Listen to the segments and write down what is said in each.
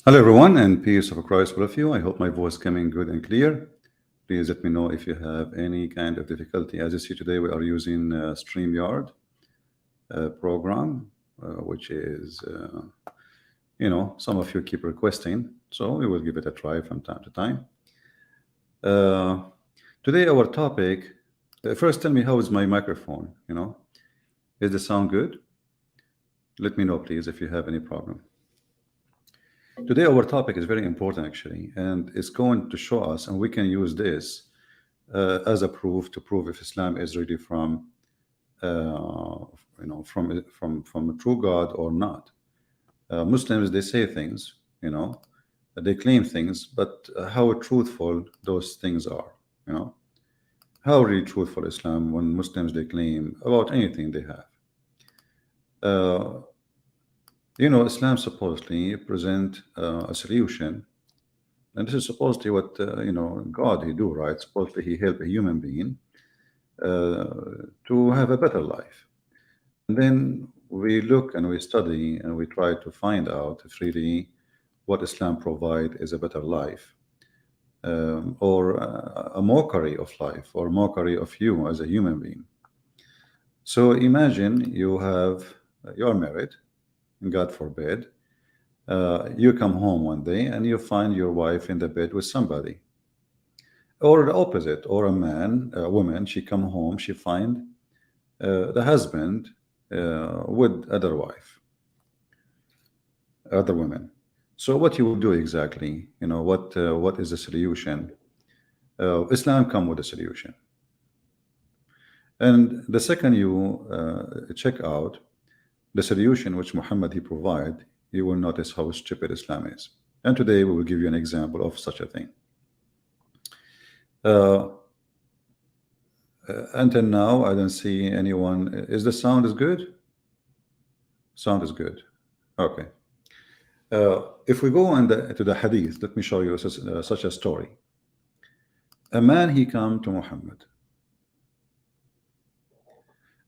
Hello everyone, and peace of Christ with you. I hope my voice coming good and clear. Please let me know if you have any kind of difficulty. As you see today, we are using StreamYard program, which is, some of you keep requesting. So we will give it a try from time to time. Today, our topic, first tell me how is my microphone, is the sound good? Let me know, please, if you have any problem. Today, our topic is very important, actually, and it's going to show us, and we can use this as a proof to prove if Islam is really from a true God or not. Muslims, they say things, they claim things, but how truthful those things are, how really truthful Islam when Muslims they claim about anything they have. Islam supposedly present a solution, and this is supposedly what God he do, right? Supposedly he help a human being to have a better life. And then we look and we study and we try to find out if really what Islam provide is a better life, or a mockery of life, or mockery of you as a human being. So imagine you are married. God forbid, you come home one day and you find your wife in the bed with somebody, or the opposite, or a woman, she come home, she find the husband with other women. So what you will do exactly? What is the solution? Islam come with a solution, and the second you check out the solution which Muhammad he provide, you will notice how stupid Islam is. And today we will give you an example of such a thing. Until now, I don't see anyone. Is the sound is good? Sound is good. Okay. If we go to the hadith, let me show you such a story. A man he come to Muhammad,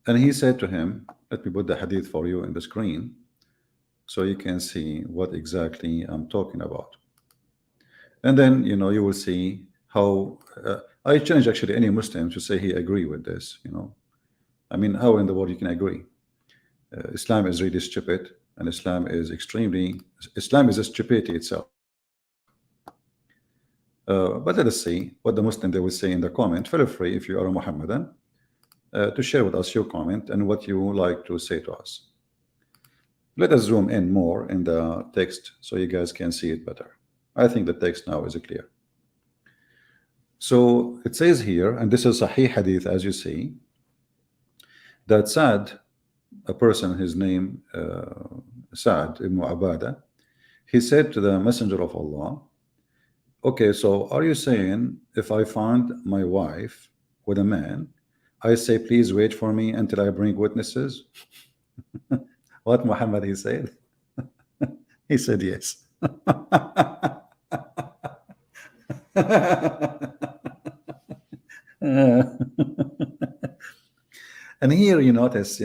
and he said to him, let me put the hadith for you in the screen so you can see what exactly I'm talking about. And then, you will see how I challenge actually any Muslim to say he agree with this, I mean, how in the world you can agree? Islam is really stupid, and Islam is a stupidity itself. But let us see what the Muslim they will say in the comment. Feel free, if you are a Muhammadan, to share with us your comment and what you like to say to us. Let us zoom in more in the text so you guys can see it better. I think the text now is clear. So it says here, and this is Sahih Hadith, as you see, that Sa'd, a person, his name Sa'd ibn Abada, he said to the Messenger of Allah, okay, so are you saying if I find my wife with a man, I say, please wait for me until I bring witnesses? What Muhammad he said? He said yes. And here you notice,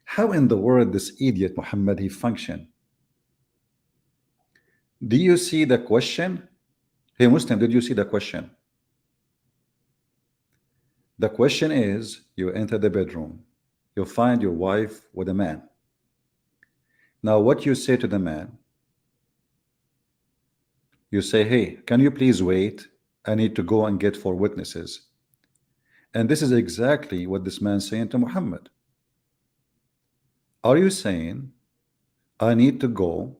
how in the world this idiot Muhammad he function. Do you see the question? Hey Muslim, did you see the question? The question is, you enter the bedroom, you find your wife with a man. Now what you say to the man? You say, hey, can you please wait? I need to go and get 4 witnesses. And this is exactly what this man is saying to Muhammad. Are you saying, I need to go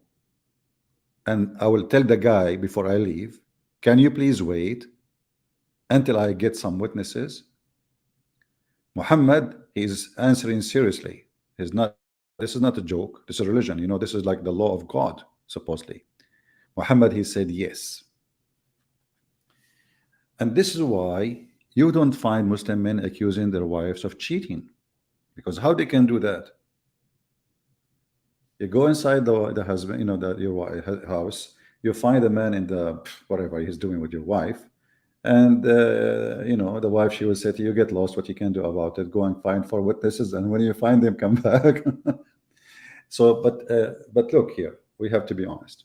and I will tell the guy before I leave, can you please wait until I get some witnesses? Muhammad is answering seriously. This is not a joke. This is a religion. This is like the law of God, supposedly. Muhammad, he said yes. And this is why you don't find Muslim men accusing their wives of cheating, because how they can do that? You go inside the husband, your house, you find a man in the whatever he's doing with your wife, and the wife, she will say to you, get lost, what you can do about it, go and find 4 witnesses, and when you find them, come back. So but look here, we have to be honest.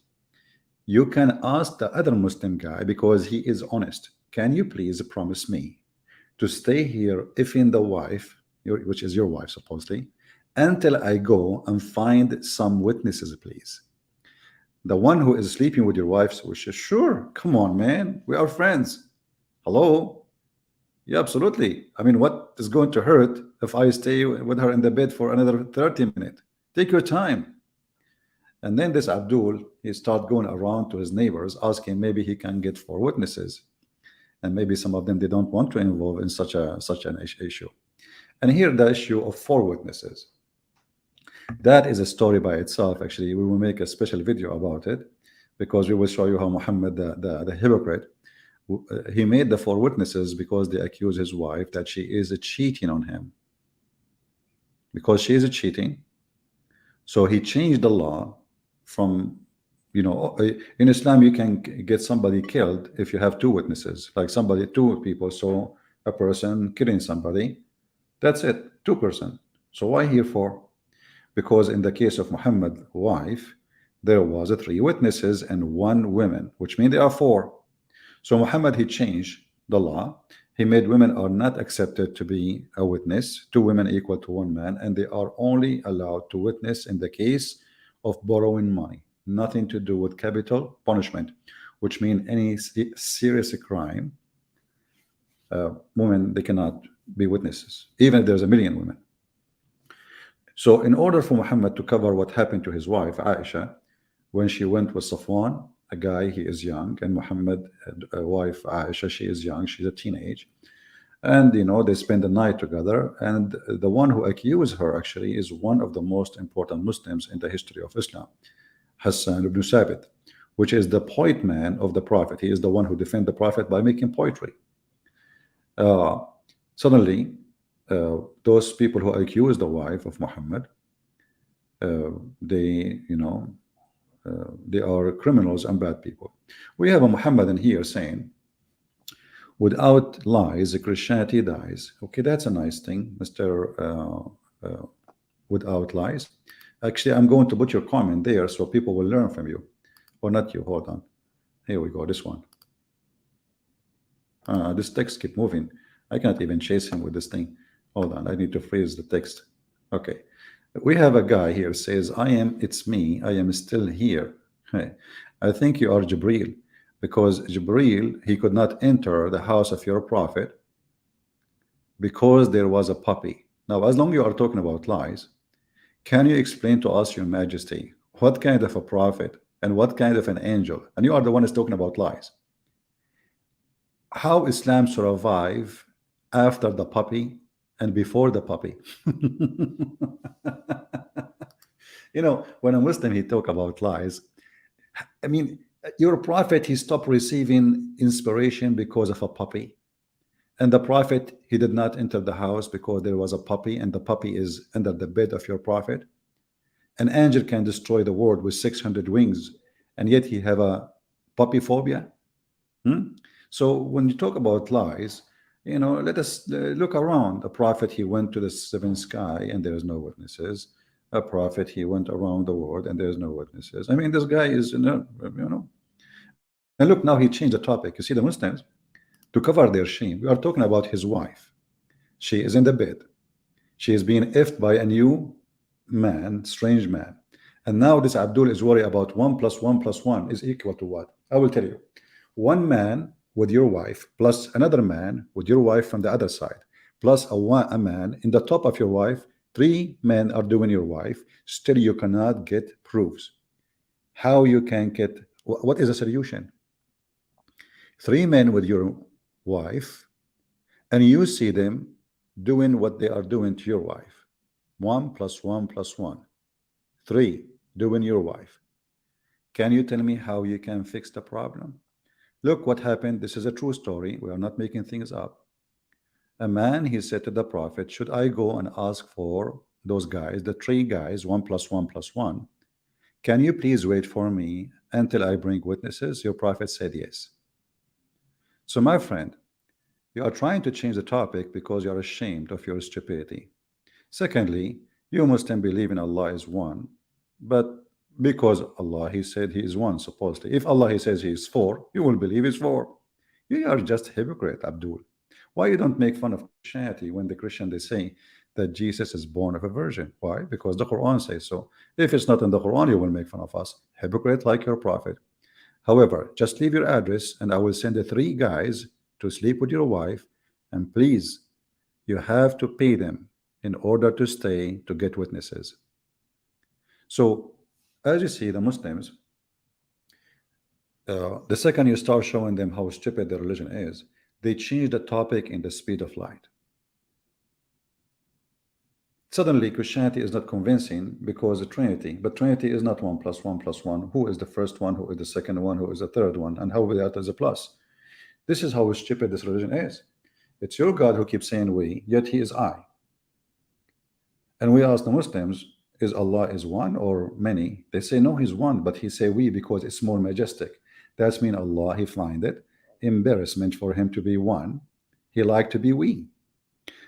You can ask the other Muslim guy, because he is honest, can you please promise me to stay here, if in the wife, which is your wife supposedly, until I go and find some witnesses, please. The one who is sleeping with your wife wishes, sure, come on, man, we are friends. Hello? Yeah, absolutely. I mean, what is going to hurt if I stay with her in the bed for another 30 minutes? Take your time. And then this Abdul, he start going around to his neighbors, asking maybe he can get 4 witnesses. And maybe some of them, they don't want to involve in such an issue. And here the issue of 4 witnesses. That is a story by itself. Actually, we will make a special video about it, because we will show you how Muhammad, the hypocrite, he made the 4 witnesses because they accuse his wife that she is cheating on him. Because she is cheating, so he changed the law from, in Islam you can get somebody killed if you have 2 witnesses, like somebody, 2 people saw a person killing somebody, that's it, 2 person. So why here 4? Because in the case of Muhammad's wife, there was 3 witnesses and 1 woman, which means there are 4. So Muhammad, he changed the law. He made women are not accepted to be a witness. 2 women equal to 1 man, and they are only allowed to witness in the case of borrowing money. Nothing to do with capital punishment, which means any serious crime. Women, they cannot be witnesses, even if there's 1,000,000 women. So in order for Muhammad to cover what happened to his wife Aisha, when she went with Safwan, a guy, he is young, and Muhammad, wife Aisha, she is young, she's a teenage, and they spend the night together, and the one who accused her actually is one of the most important Muslims in the history of Islam, Hassan ibn Sabit, which is the point man of the Prophet. He is the one who defended the Prophet by making poetry. Suddenly, those people who accuse the wife of Muhammad, they are criminals and bad people. We have a Muhammad in here saying, without lies, Christianity dies. Okay, that's a nice thing, Mr. Without lies. Actually, I'm going to put your comment there so people will learn from you. Or not you, hold on. Here we go, this one. This text keep moving. I cannot even chase him with this thing. Hold on, I need to freeze the text. Okay. We have a guy here says, it's me, I am still here. Hey, I think you are Jibreel, because Jibreel, he could not enter the house of your prophet because there was a puppy. Now, as long as you are talking about lies, can you explain to us, your majesty, what kind of a prophet and what kind of an angel, and you are the one who's talking about lies, how Islam survive after the puppy and before the puppy? When a Muslim, he talk about lies, I mean, your prophet, he stopped receiving inspiration because of a puppy, and the prophet, he did not enter the house because there was a puppy, and the puppy is under the bed of your prophet. An angel can destroy the world with 600 wings, and yet he have a puppy phobia. So when you talk about lies, let us look around. A prophet, he went to the 7th sky and there is no witnesses. A prophet, he went around the world and there's no witnesses. I mean, this guy is, And look, now he changed the topic. You see, the Muslims, to cover their shame, we are talking about his wife. She is in the bed. She is being effed by a new man, strange man. And now this Abdul is worried about 1 + 1 + 1 is equal to what? I will tell you. 1 man with your wife plus another man with your wife from the other side, plus a man in the top of your wife. 3 men are doing your wife. Still, you cannot get proofs. How you can get? What is the solution? 3 men with your wife, and you see them doing what they are doing to your wife. 1 + 1 + 1, 3 doing your wife. Can you tell me how you can fix the problem? Look what happened. This is a true story. We are not making things up. A man, he said to the prophet, should I go and ask for those guys, the 3 guys, 1 + 1 + 1? Can you please wait for me until I bring witnesses? Your prophet said yes. So my friend, you are trying to change the topic because you are ashamed of your stupidity. Secondly, you Muslims believe in Allah is one, but Because Allah, He said He is one, supposedly. If Allah, He says He is four, you will believe He's four. You are just hypocrite, Abdul. Why you don't make fun of Christianity when the Christian they say that Jesus is born of a virgin? Why? Because the Quran says so. If it's not in the Quran, you will make fun of us. Hypocrite like your prophet. However, just leave your address and I will send the three guys to sleep with your wife. And please, you have to pay them in order to stay to get witnesses. So, as you see, the Muslims, the second you start showing them how stupid their religion is, they change the topic in the speed of light. Suddenly, Christianity is not convincing because the Trinity, but Trinity is not 1 plus 1 plus 1. Who is the first one? Who is the second one? Who is the third one? And how that is a plus? This is how stupid this religion is. It's your God who keeps saying we, yet He is I. And we ask the Muslims, is Allah is one or many? They say no, He's one, but He say we because it's more majestic. That's mean Allah, He find it embarrassment for Him to be one. He like to be we.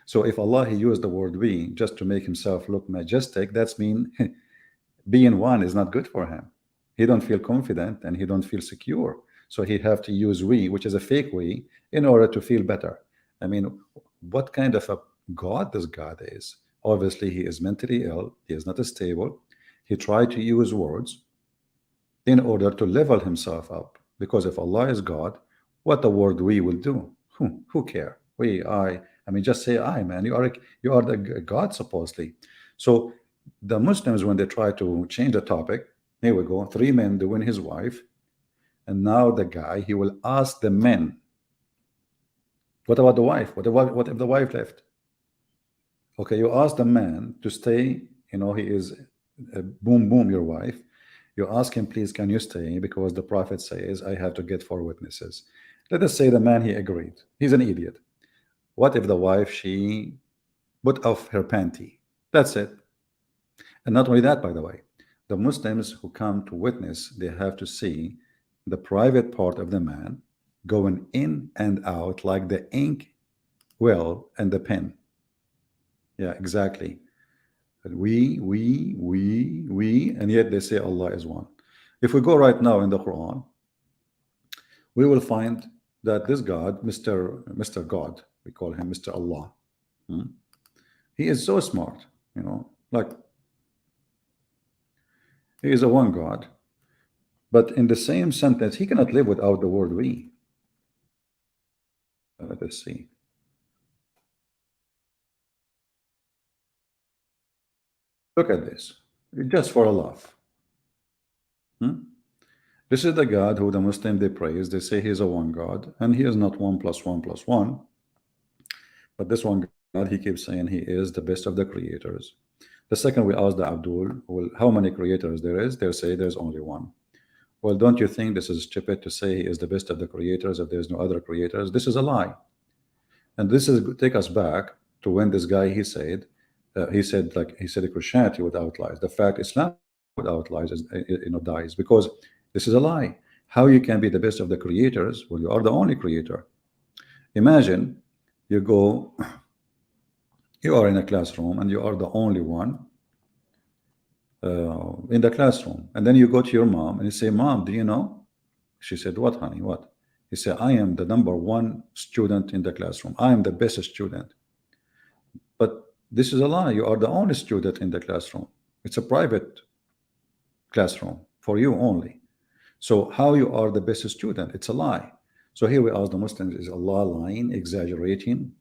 So if Allah, He used the word we just to make Himself look majestic, that's mean being one is not good for Him. He don't feel confident and He don't feel secure. So He have to use we, which is a fake we, in order to feel better. I mean, what kind of a God this God is? Obviously, He is mentally ill. He is not stable. He tried to use words in order to level Himself up. Because if Allah is God, what the word we will do? Who care? We, I mean, just say I, man. You are the God, supposedly. So the Muslims, when they try to change the topic, here we go, three men doing his wife, and now the guy, he will ask the men, what about the wife? What if the wife left? Okay, you ask the man to stay, you know, he is boom, boom, your wife. You ask him, please, can you stay? Because the prophet says, I have to get 4 witnesses. Let us say the man, he agreed. He's an idiot. What if the wife, she put off her panty? That's it. And not only that, by the way, the Muslims who come to witness, they have to see the private part of the man going in and out like the ink well and the pen. Yeah, exactly. We, and yet they say Allah is one. If we go right now in the Quran, we will find that this God, Mr. God, we call him Mr. Allah. He is so smart, you know, like he is a one God. But in the same sentence, he cannot live without the word we. Let us see. Look at this, just for a laugh. This is the God who the Muslim they praise. They say he is a one God, and he is not 1 plus 1 plus 1. But this one God, he keeps saying he is the best of the creators. The second we ask the Abdul, well, how many creators there is? They say there's only one. Well, don't you think this is stupid to say he is the best of the creators if there's no other creators? This is a lie. And this is take us back to when this guy he said Christianity without lies. The fact Islam without lies is, dies, because this is a lie. How you can be the best of the creators? Well, you are the only creator. Imagine you are in a classroom and you are the only one in the classroom, and then you go to your mom and you say, Mom, do you know? She said, what, honey? What? He said, I am the #1 student in the classroom. I am the best student. But this is a lie. You are the only student in the classroom. It's a private classroom for you only. So how you are the best student? It's a lie. So here we ask the Muslims, is Allah lying, exaggerating?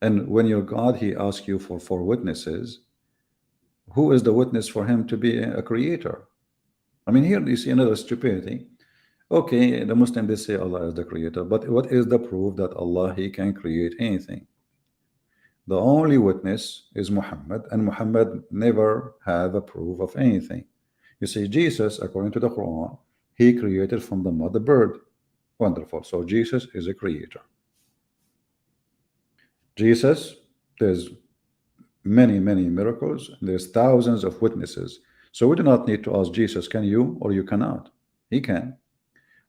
And when your God, he asks you for 4 witnesses, who is the witness for him to be a creator? I mean, here you see another stupidity. Okay, the Muslim, they say Allah is the creator, but what is the proof that Allah, he can create anything? The only witness is Muhammad, and Muhammad never have a proof of anything. You see, Jesus, according to the Quran, he created from the mother bird. Wonderful. So Jesus is a creator. Jesus, there's many miracles, there's thousands of witnesses. So we do not need to ask Jesus, can you or you cannot? He can.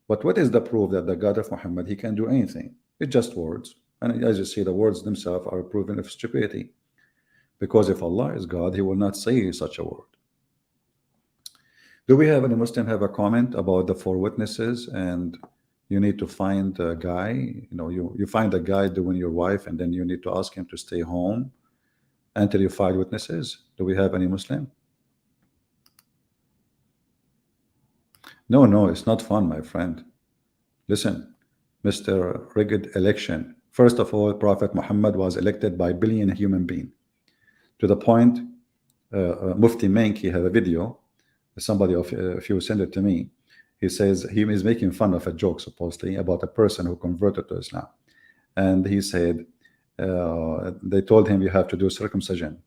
But what is the proof that the God of Muhammad, he can do anything? It's just words. And as you see, the words themselves are proven of stupidity. Because if Allah is God, he will not say such a word. Do we have any Muslim have a comment about the 4 witnesses, and you need to find a guy, you find a guy doing your wife, and then you need to ask him to stay home until you find witnesses? Do we have any Muslim? No, it's not fun, my friend. Listen, Mr. Rigged election. First of all, Prophet Muhammad was elected by billion human being. To the point, Mufti Menk, he had a video. Somebody if you send it to me, he says he is making fun of a joke supposedly about a person who converted to Islam, and he said they told him you have to do circumcision.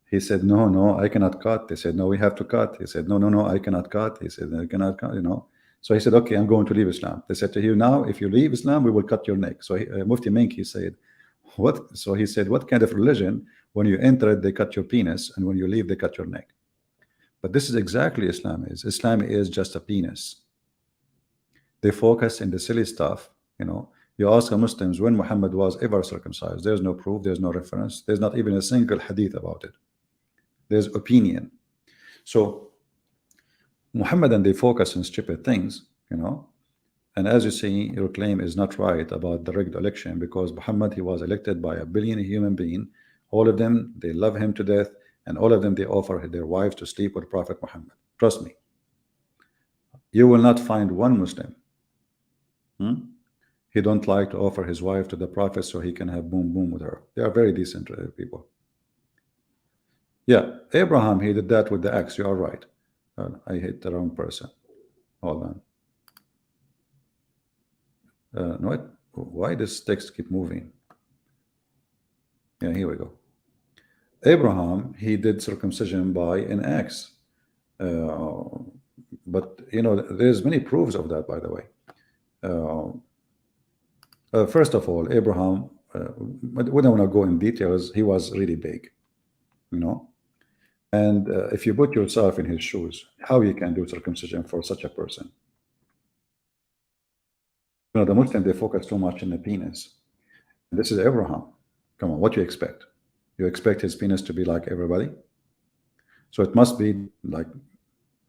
He said, no, I cannot cut. They said, no, we have to cut. He said, no, I cannot cut. He said, I cannot cut, So he said, okay, I'm going to leave Islam. They said to him, now, if you leave Islam, we will cut your neck. So Mufti Menk, he said, what? So he said, what kind of religion, when you enter it, they cut your penis, and when you leave, they cut your neck? But this is exactly Islam is. Islam is just a penis. They focus in the silly stuff. You ask a Muslims when Muhammad was ever circumcised. There's no proof. There's no reference. There's not even a single hadith about it. There's opinion. So Muhammad, and they focus on stupid things, and as you see, your claim is not right about the rigged election, because Muhammad, he was elected by a billion human being. All of them, they love him to death, and all of them, they offer their wives to sleep with Prophet Muhammad. Trust me, you will not find one Muslim he don't like to offer his wife to the Prophet so he can have boom boom with her. They are very decent people. Yeah, Abraham, he did that with the axe. You are right. I hit the wrong person. Hold on. No, why does text keep moving? Yeah, here we go. Abraham, he did circumcision by an axe. But there's many proofs of that, by the way. First of all, Abraham, we don't want to go in details. He was really big, and if you put yourself in his shoes, how you can do circumcision for such a person? The Muslims, they focus too much on the penis. And this is Abraham. Come on, what do you expect? You expect his penis to be like everybody? So it must be like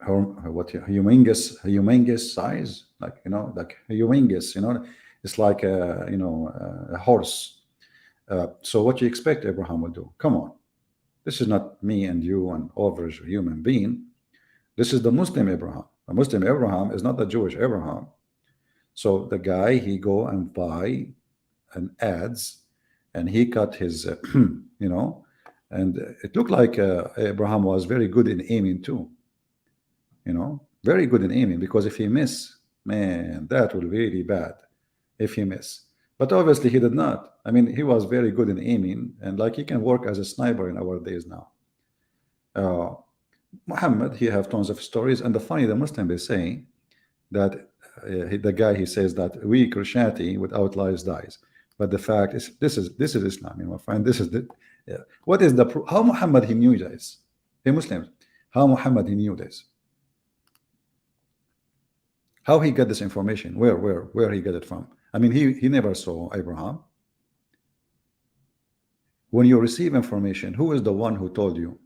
humongous size, like like humongous. It's like a horse. So what do you expect Abraham will do? Come on. This is not me and you and average human being. This is the Muslim Abraham. The Muslim Abraham is not the Jewish Abraham. So the guy, he go and buy an ads, and he cut his, and it looked like Abraham was very good in aiming too. Very good in aiming, because if he miss, man, that will be really bad if he miss. But obviously he did not. I mean, he was very good in aiming, and like he can work as a sniper in our days now. Muhammad, he have tons of stories, and the Muslim, they say that the guy, he says that we Christianity without lies dies. But the fact is, this is Islam, my friend. This is the what is the how Muhammad he knew this? Hey Muslims, how Muhammad he knew this? How he got this information? Where he got it from? I mean, he never saw Abraham. When you receive information, who is the one who told you?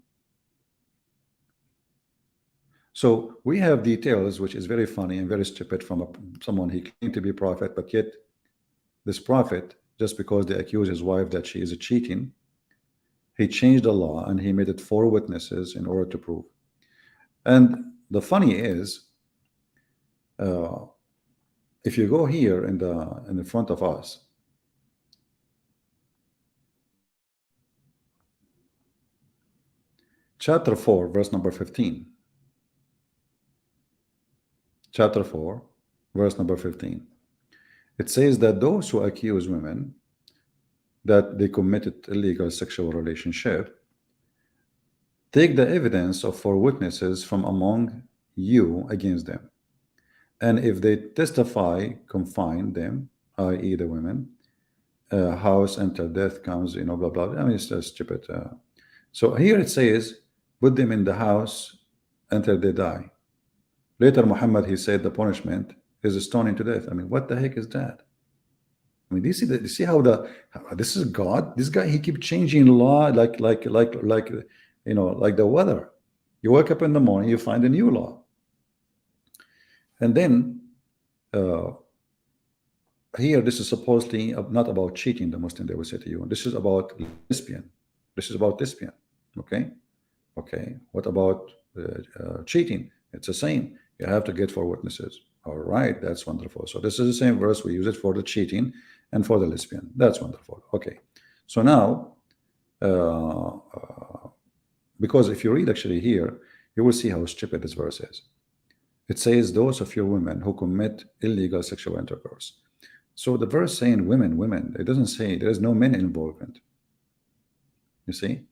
So we have details, which is very funny and very stupid from someone he claimed to be prophet, but yet this prophet, just because they accuse his wife that she is cheating, he changed the law and he made it 4 witnesses in order to prove. And the funny is, if you go here in the front of us, chapter 4, verse number 15. Chapter 4, verse number 15. It says that those who accuse women that they committed illegal sexual relationship, take the evidence of 4 witnesses from among you against them. And if they testify, confine them, i.e. the women, house until death comes, blah, blah. I mean, it's just stupid. So here it says, put them in the house until they die. Later, Muhammad, he said the punishment is stoning to death. I mean, what the heck is that? I mean, do you see how this is God? This guy, he keeps changing law like the weather. You wake up in the morning, you find a new law. And then here, this is supposedly not about cheating, the Muslim, they will say to you. This is about lesbian. This is about lesbian. Okay? Okay. What about cheating? It's the same. You have to get 4 witnesses. All right. That's wonderful. So this is the same verse. We use it for the cheating and for the lesbian. That's wonderful. Okay. So now, because if you read actually here, you will see how stupid this verse is. It says, those of you women who commit illegal sexual intercourse. So the verse saying women, women, it doesn't say there is no men involvement. You see,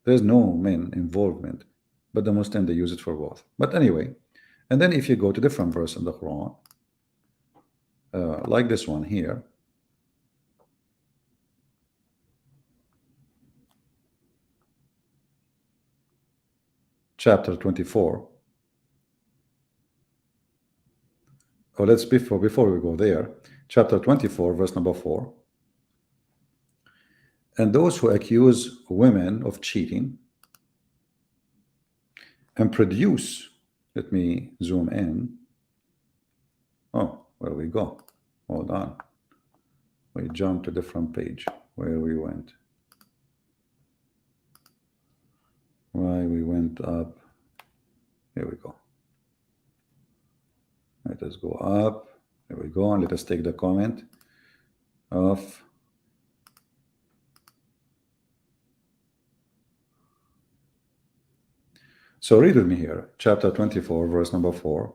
there's no men involvement, but the Muslim, they use it for both. But anyway, and then if you go to different verse in the Quran, like this one here, chapter 24. Oh, let's before we go there, chapter 24, verse number 4. And those who accuse women of cheating and produce, let me zoom in. Oh, where we go? Hold on. We jumped to a different page where we went. Why we went up. Here we go. Let us go up. There we go. And let us take the comment of so read with me here, chapter 24, verse number 4.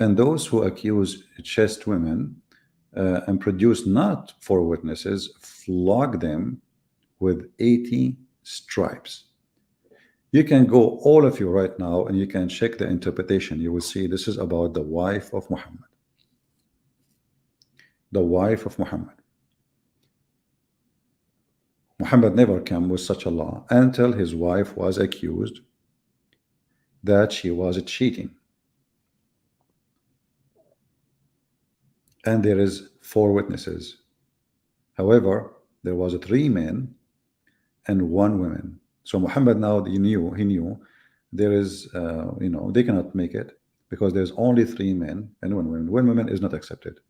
And those who accuse chaste women and produce not 4 witnesses, flog them with 80 stripes. You can go, all of you right now, and you can check the interpretation. You will see this is about the wife of Muhammad. The wife of Muhammad. Muhammad never came with such a law until his wife was accused that she was cheating. And there is 4 witnesses. However, there was 3 men and 1 woman. So Muhammad now, he knew there is, they cannot make it because there's only 3 men and 1 woman. 1 woman is not accepted.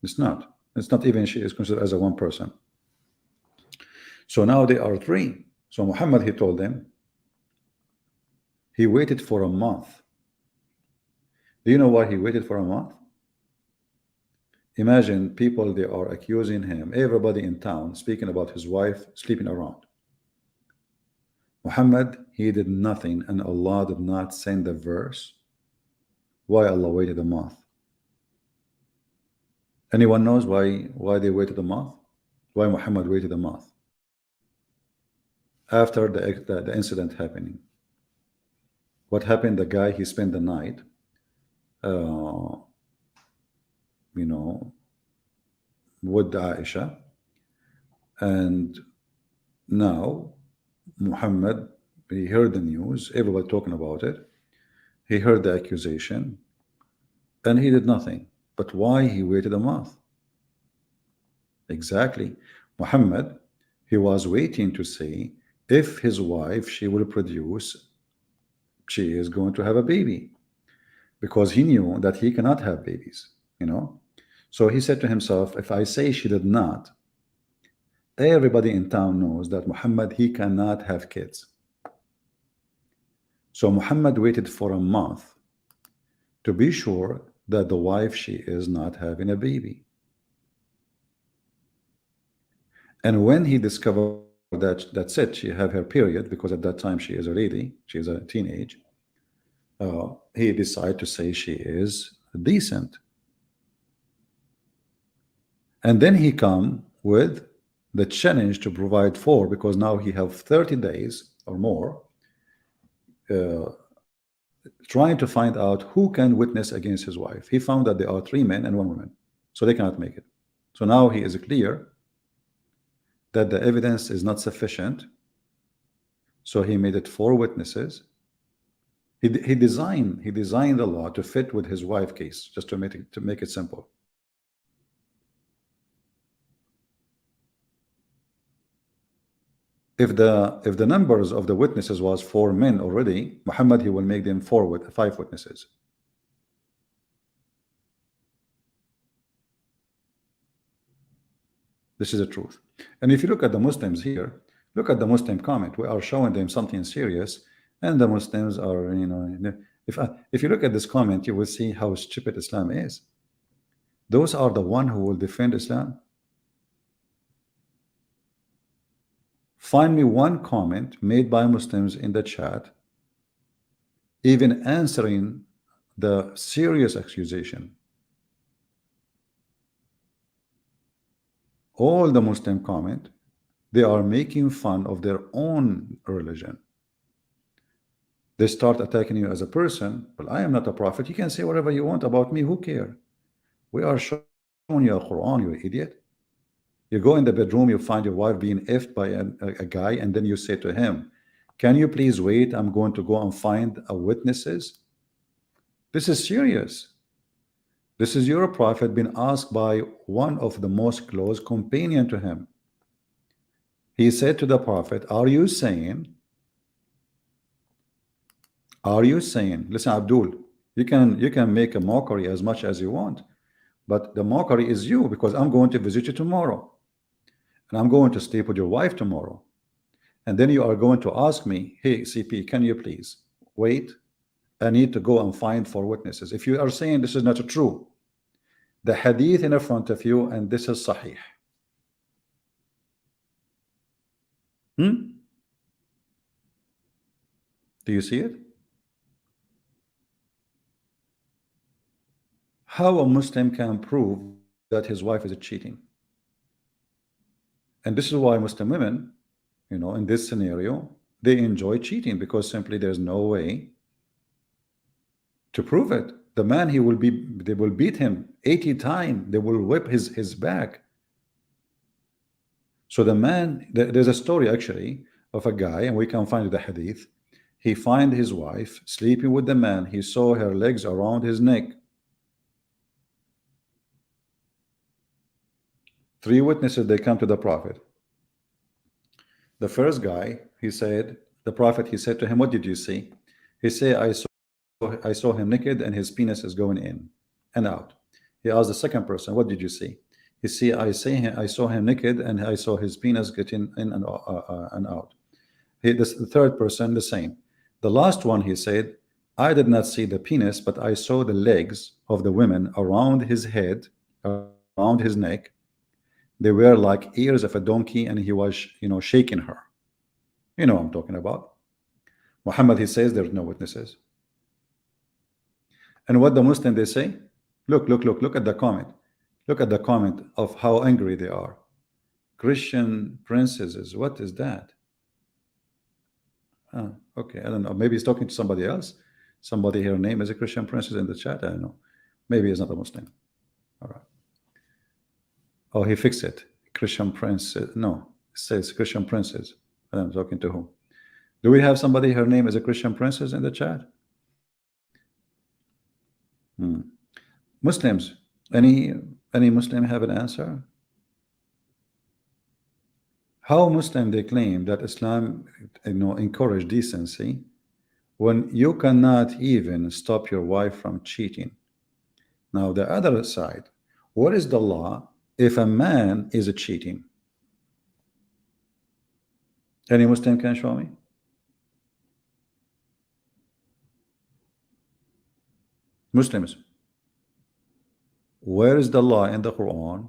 It's not. It's not even she is considered as a 1 person. So now there are 3. So Muhammad, he told them, he waited for a month. Do you know why he waited for a month? Imagine people, they are accusing him, everybody in town speaking about his wife sleeping around. Muhammad, he did nothing, and Allah did not send the verse. Why Allah waited a month? Anyone knows why they waited a month? Why Muhammad waited a month? After the incident happening. What happened? The guy, he spent the night, with Aisha, and now Muhammad, he heard the news, everybody talking about it. He heard the accusation, and he did nothing. But why he waited a month? Exactly. Muhammad, he was waiting to see if his wife, she will produce, she is going to have a baby, because he knew that he cannot have babies, So he said to himself, if I say she did not, everybody in town knows that Muhammad, he cannot have kids. So Muhammad waited for a month to be sure that the wife, she is not having a baby. And when he discovered that that's it, she have her period, because at that time she is a lady, she is a teenage, he decided to say she is decent. And then he come with the challenge to provide 4, because now he have 30 days or more trying to find out who can witness against his wife. He found that there are 3 men and 1 woman, so they cannot make it. So now he is clear that the evidence is not sufficient, so he made it 4 witnesses. He designed the law to fit with his wife case, just to make it simple. If the numbers of the witnesses was 4 men already, Muhammad, he will make them 5 witnesses. This is the truth. And if you look at the Muslims here, look at the Muslim comment. We are showing them something serious, and the Muslims are, if you look at this comment, you will see how stupid Islam is. Those are the one who will defend Islam. Find me one comment made by Muslims in the chat, even answering the serious accusation. All the Muslim comment, they are making fun of their own religion. They start attacking you as a person. Well, I am not a prophet. You can say whatever you want about me. Who cares? We are showing you a Quran, you idiot. You go in the bedroom, you find your wife being effed by a guy, and then you say to him, can you please wait? I'm going to go and find witnesses. This is serious. This is your prophet being asked by one of the most close companion to him. He said to the prophet, are you saying, listen, Abdul, you can make a mockery as much as you want, but the mockery is you, because I'm going to visit you tomorrow, and I'm going to sleep with your wife tomorrow, and then you are going to ask me, hey CP, can you please wait? I need to go and find 4 witnesses. If you are saying this is not true, the hadith in front of you, and this is sahih. Do you see it? How a Muslim can prove that his wife is cheating? And this is why Muslim women, in this scenario, they enjoy cheating, because simply there's no way to prove it. The man, they will beat him 80 times. They will whip his back. So the man, there's a story actually of a guy, and we can find the hadith. He find his wife sleeping with the man. He saw her legs around his neck. 3 witnesses, they come to the prophet. The first guy, he said to him, what did you see? He said, I saw him naked and his penis is going in and out. He asked the second person, what did you see? He said, I saw him naked and I saw his penis getting in and out. The third person, the same. The last one, he said, I did not see the penis, but I saw the legs of the women around his head, around his neck. They were like ears of a donkey, and he was, shaking her. You know what I'm talking about. Muhammad, he says there's no witnesses. And what the Muslim, they say, look at the comment. Look at the comment of how angry they are. Christian princesses, what is that? Okay, I don't know. Maybe he's talking to somebody else. Somebody, her name is a Christian princess in the chat. I don't know. Maybe he's not a Muslim. All right. Oh, he fixed it. Christian princess. No, it says Christian princess. I'm talking to whom? Do we have somebody, her name is a Christian princess in the chat? Muslims, any Muslim have an answer? How Muslim they claim that Islam encourage decency when you cannot even stop your wife from cheating? Now the other side, what is the law if a man is cheating? Any Muslim can show me? Muslims, where is the law in the Quran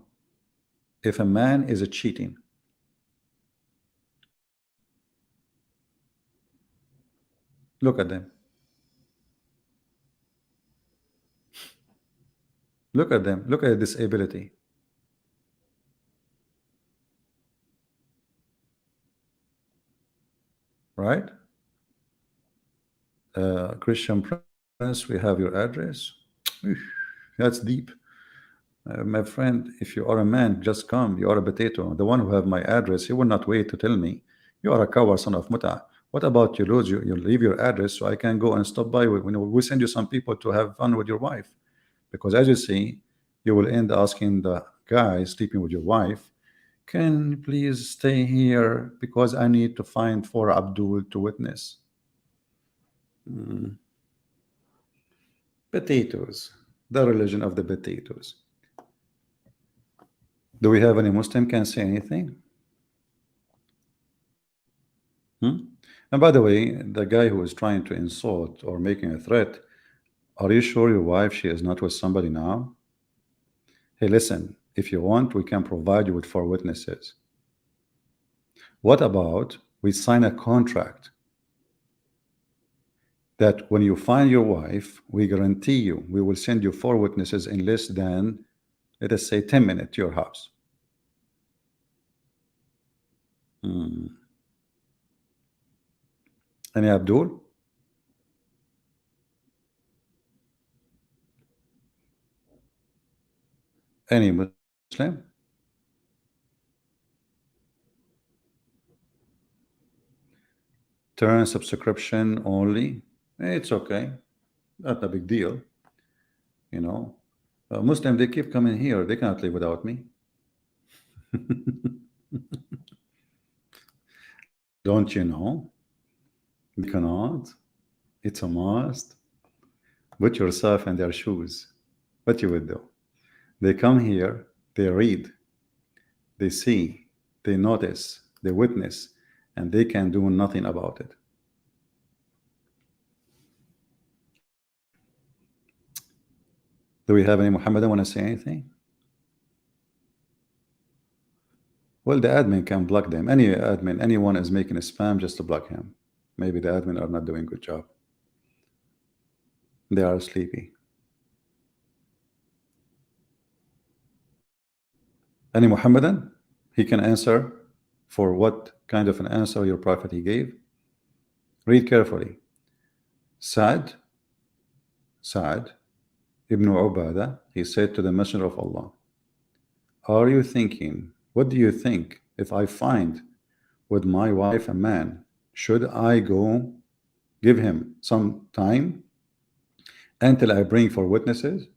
if a man is cheating? Look at them. Look at them. Look at disability. Right? Christian Prince, we have your address. That's deep. My friend, if you are a man, just come. You are a potato. The one who have my address, he will not wait to tell me. You are a coward, son of muta. What about you lose? You leave your address so I can go and stop by. We send you some people to have fun with your wife. Because as you see, you will end asking the guy sleeping with your wife, can you please stay here because I need to find for Abdul to witness. Potatoes, the religion of the potatoes. Do we have any Muslim can say anything? Hmm? And by the way, the guy who is trying to insult or making a threat, are you sure your wife, she is not with somebody now? Hey, listen, if you want, we can provide you with 4 witnesses. What about we sign a contract that when you find your wife, we guarantee you, we will send you 4 witnesses in less than, let us say, 10 minutes to your house. Hmm. Any Abdul? Any Muslim? Turn subscription only. It's okay. Not a big deal. You know, Muslim, they keep coming here. They cannot live without me. Don't you know? They cannot. It's a must. Put yourself in their shoes. What you would do? They come here, they read, they see, they notice, they witness, and they can do nothing about it. Do we have any Muhammadan want to say anything? Well, the admin can block them. Any admin, anyone is making a spam just to block him. Maybe the admin are not doing a good job. They are sleepy. Any Muhammadan? He can answer for what kind of an answer your prophet he gave. Read carefully. Sa'd ibn Ubadah, he said to the Messenger of Allah, are you thinking, what do you think if I find with my wife a man, should I go give him some time until I bring 4 witnesses?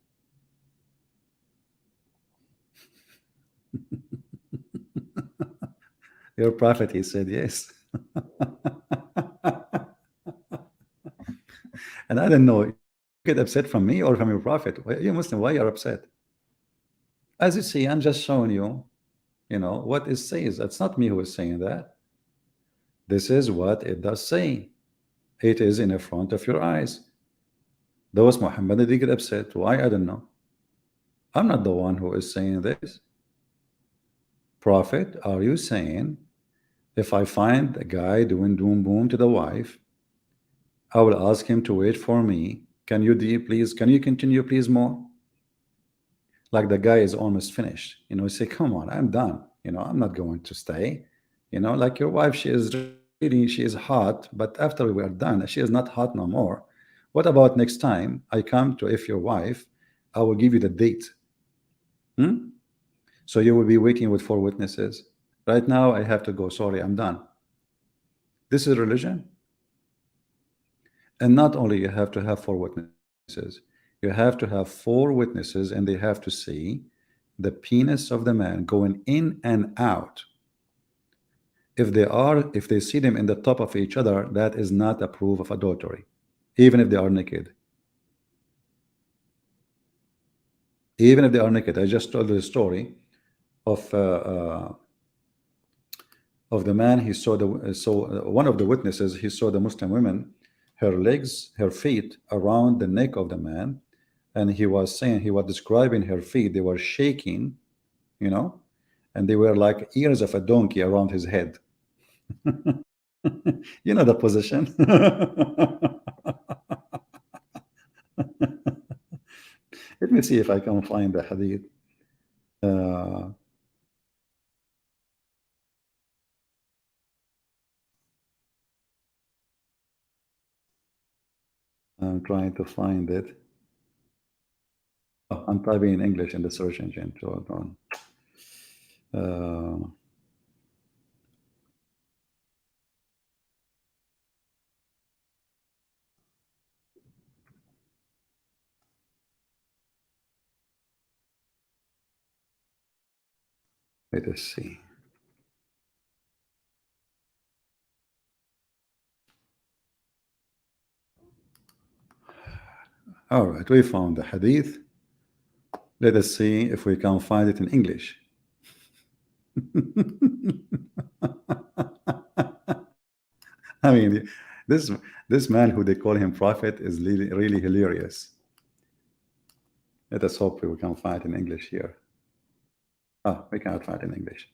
Your prophet, he said yes. And I don't know, you get upset from me or from your prophet? You Muslim, why you're upset? As you see, I'm just showing you, what it says. It's not me who is saying that. This is what it does say. It is in the front of your eyes. Those Muhammad, they get upset. Why? I don't know. I'm not the one who is saying this. Prophet, are you saying if I find a guy doing boom boom to the wife, I will ask him to wait for me? Can you please, can you continue please more? Like the guy is almost finished. Say, come on, I'm done. I'm not going to stay. Like your wife, she is really, she is hot, but after we are done, she is not hot no more. What about next time I come to, if your wife, I will give you the date. Hmm? So you will be waiting with 4 witnesses. Right now, I have to go. Sorry, I'm done. This is religion. And not only you have to have 4 witnesses, you have to have 4 witnesses, and they have to see the penis of the man going in and out. If they see them in the top of each other, that is not a proof of adultery, even if they are naked. Even if they are naked. I just told the story of the man. He saw one of the witnesses, he saw the Muslim women, her legs, her feet around the neck of the man, and he was saying, he was describing her feet, they were shaking, and they were like ears of a donkey around his head. The position. Let me see if I can find the hadith. uh, I'm trying to find it. Oh, I'm typing in English in the search engine. Hold on. Let us see. All right, we found the hadith. Let us see if we can find it in English. I mean, this this man who they call him prophet is really, really hilarious. Let us hope we can find in English here. Ah, we cannot find in English.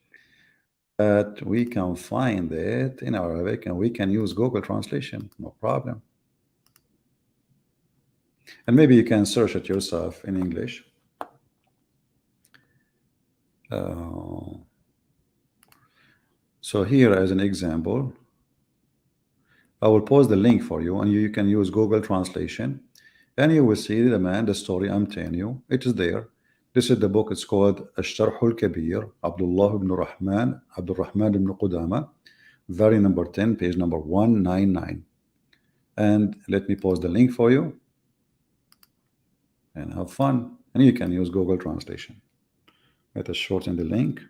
But we can find it in Arabic and we can use Google Translation, no problem. And maybe you can search it yourself in English. So here as an example, I will post the link for you and you can use Google Translation and you will see the man, the story I'm telling you. It is there. This is the book. It's called الشرح الكبير Abdullah ibn Rahman Abdul Rahman ibn Qudama, volume number 10, page number 199. And let me post the link for you and have fun. And you can use Google Translation. Let us shorten the link.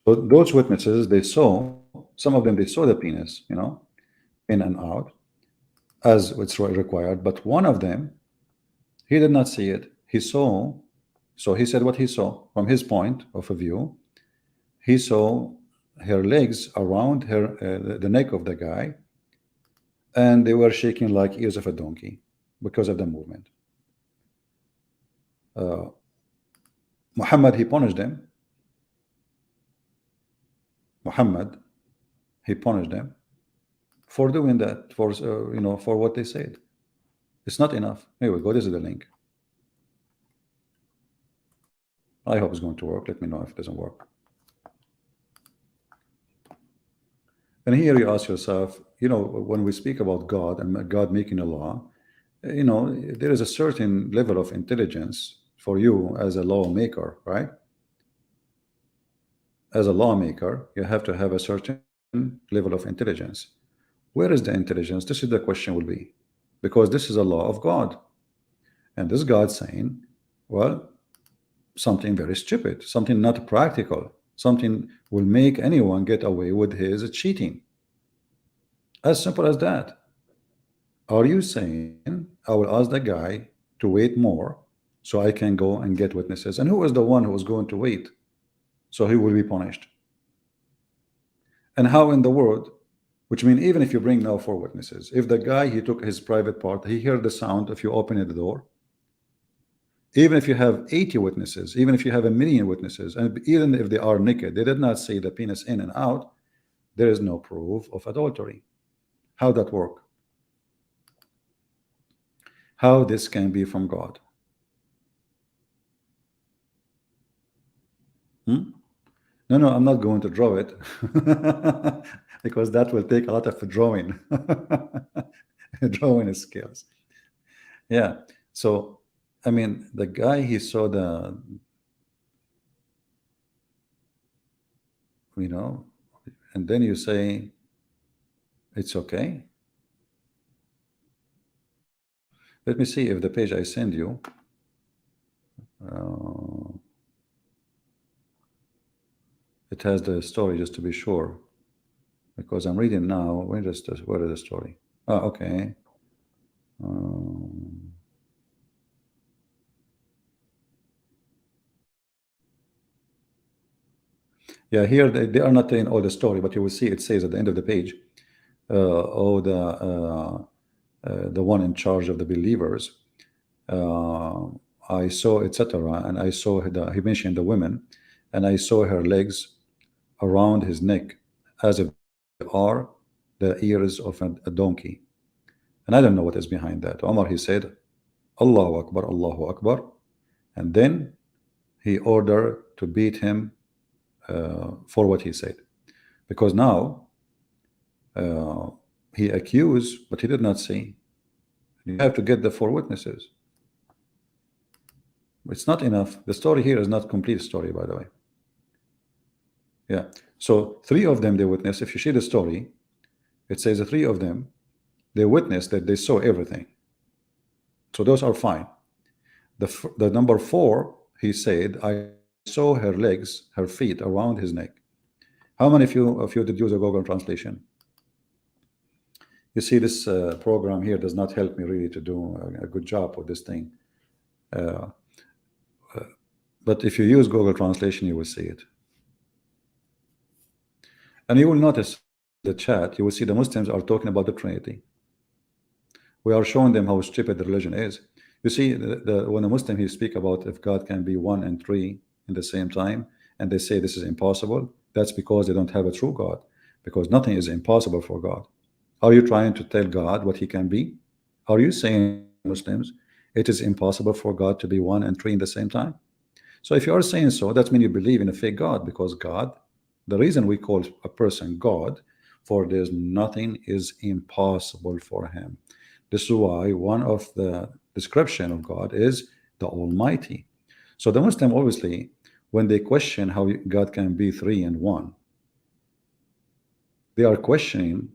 So those witnesses, they saw, some of them, they saw the penis, you know, in and out as it's required. But one of them, he did not see it. He saw, so he said what he saw from his point of view. He saw her legs around her, the neck of the guy, and they were shaking like ears of a donkey because of the movement. Muhammad, he punished them. Muhammad, he punished them for doing that, for you know, for what they said. It's not enough. Here we go. This is the link. I hope it's going to work. Let me know if it doesn't work. And here you ask yourself, you know, when we speak about God and God making a law, you know, there is a certain level of intelligence for you as a lawmaker, right? As a lawmaker, you have to have a certain level of intelligence. Where is the intelligence? This is the question will be, because this is a law of God. And this God saying, well, something very stupid, something not practical, something will make anyone get away with his cheating. As simple as that. Are you saying I will ask the guy to wait more so I can go and get witnesses? And who is the one who is going to wait? So he will be punished. And how in the world, which means even if you bring now 4 witnesses, if the guy, he took his private part, he heard the sound if you open the door, even if you have 80 witnesses, even if you have 1,000,000 witnesses, and even if they are naked, they did not see the penis in and out, there is no proof of adultery. How that work? How this can be from God? No, I'm not going to draw it because that will take a lot of drawing, drawing skills. Yeah. So, I mean, the guy, he saw the, you know, and then you say, it's okay. Let me see if the page I send you, it has the story, just to be sure, because I'm reading now. Where is the story? Oh, okay. Yeah, here they are not telling all the story, but you will see it says at the end of the page, oh, the one in charge of the believers, I saw, etc., and I saw he mentioned the women, and I saw her legs around his neck as if they are the ears of a donkey. And I don't know what is behind that. Omar, he said, Allahu Akbar, Allahu Akbar, and then he ordered to beat him for what he said, because now he accused, but he did not see. You have to get the 4 witnesses. It's not enough. The story here is not complete story, by the way. Yeah. So 3 of them, they witnessed. If you see the story, it says the 3 of them, they witnessed that they saw everything. So those are fine. The number 4, he said, I saw her legs, her feet around his neck. How many of you did use a Google translation? You see, this program here does not help me really to do a good job with this thing. But if you use Google Translation, you will see it. And you will notice in the chat, you will see the Muslims are talking about the Trinity. We are showing them how stupid the religion is. You see, when a Muslim he speak about if God can be one and three in the same time, and they say this is impossible, that's because they don't have a true God, because nothing is impossible for God. Are you trying to tell God what he can be? Are you saying, Muslims, it is impossible for God to be one and three in the same time? So if you are saying so, that means you believe in a fake God, because God, the reason we call a person God, for there's nothing is impossible for him. This is why one of the description of God is the Almighty. So the Muslim, obviously, when they question how God can be three and one, they are questioning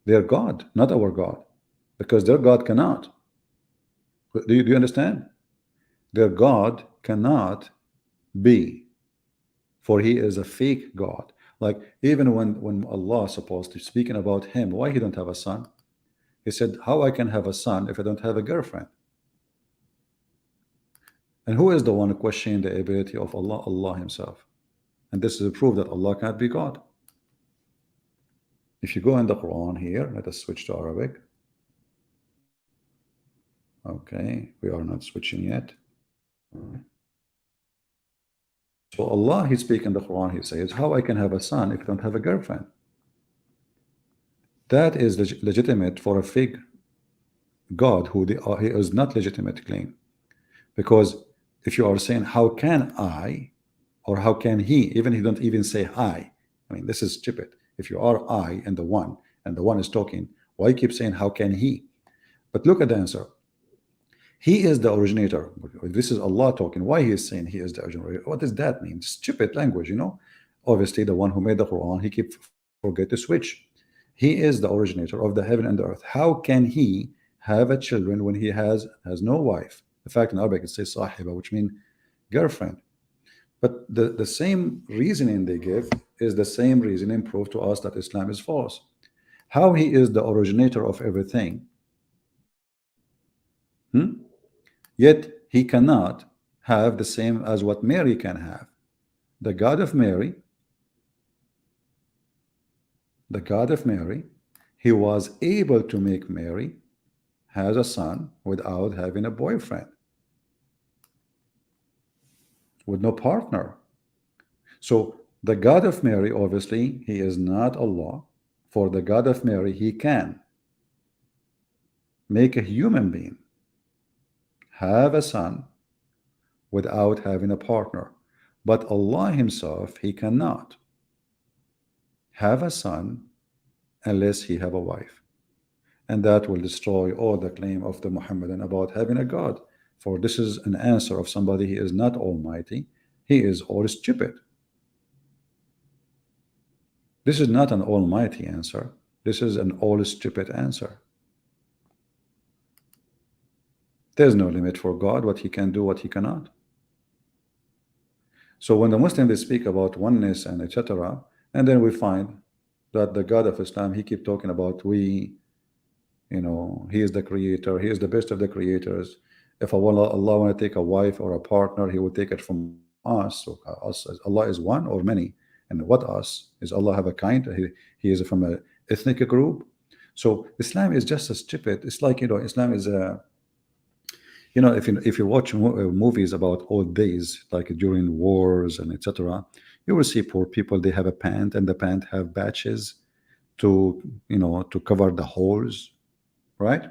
their God, not our God, because their God cannot. Do you understand? Their God cannot be, for he is a fake God. Like even when Allah supposed to speaking about him, why he don't have a son? He said, how I can have a son if I don't have a girlfriend? And who is the one questioning the ability of Allah? Allah himself. And this is a proof that Allah can't be God. If you go in the Quran here, let us switch to Arabic. Okay, we are not switching yet. So Allah, he speaks in the Quran, he says, how I can have a son if I don't have a girlfriend? That is legitimate for a fake God who he is not legitimate claim. Because if you are saying, how can I, or how can he, even he don't even say I mean, this is stupid. If you are I and the one is talking, why keep saying, how can he? But look at the answer. He is the originator. This is Allah talking. Why he is saying he is the originator? What does that mean? Stupid language, you know. Obviously, the one who made the Quran, he keep forget to switch. He is the originator of the heaven and the earth. How can he have a children when he has no wife? In fact, in Arabic it says sahiba, which means girlfriend. But the same reasoning they give is the same reasoning prove to us that Islam is false. How he is the originator of everything, yet he cannot have the same as what Mary can have. The God of Mary, he was able to make Mary has a son without having a boyfriend, with no partner. So the God of Mary, obviously, he is not Allah. For the God of Mary, he can make a human being have a son without having a partner. But Allah himself, he cannot have a son unless he have a wife. And that will destroy all the claim of the Muhammadan about having a God. For this is an answer of somebody he is not almighty, he is all stupid. This is not an almighty answer. This is an all stupid answer. There's no limit for God, what he can do, what he cannot. So when the Muslims they speak about oneness and etc., and then we find that the God of Islam, he keep talking about we, you know, he is the creator, he is the best of the creators. If Allah want to take a wife or a partner, he will take it from us. So us, Allah is one or many. And what us? Is Allah have a kind? He is from a ethnic group. So Islam is just a stupid. It's like, you know, Islam is a, you know, if you watch movies about old days, like during wars and etc., you will see poor people, they have a pant, and the pant have batches to, you know, to cover the holes, right?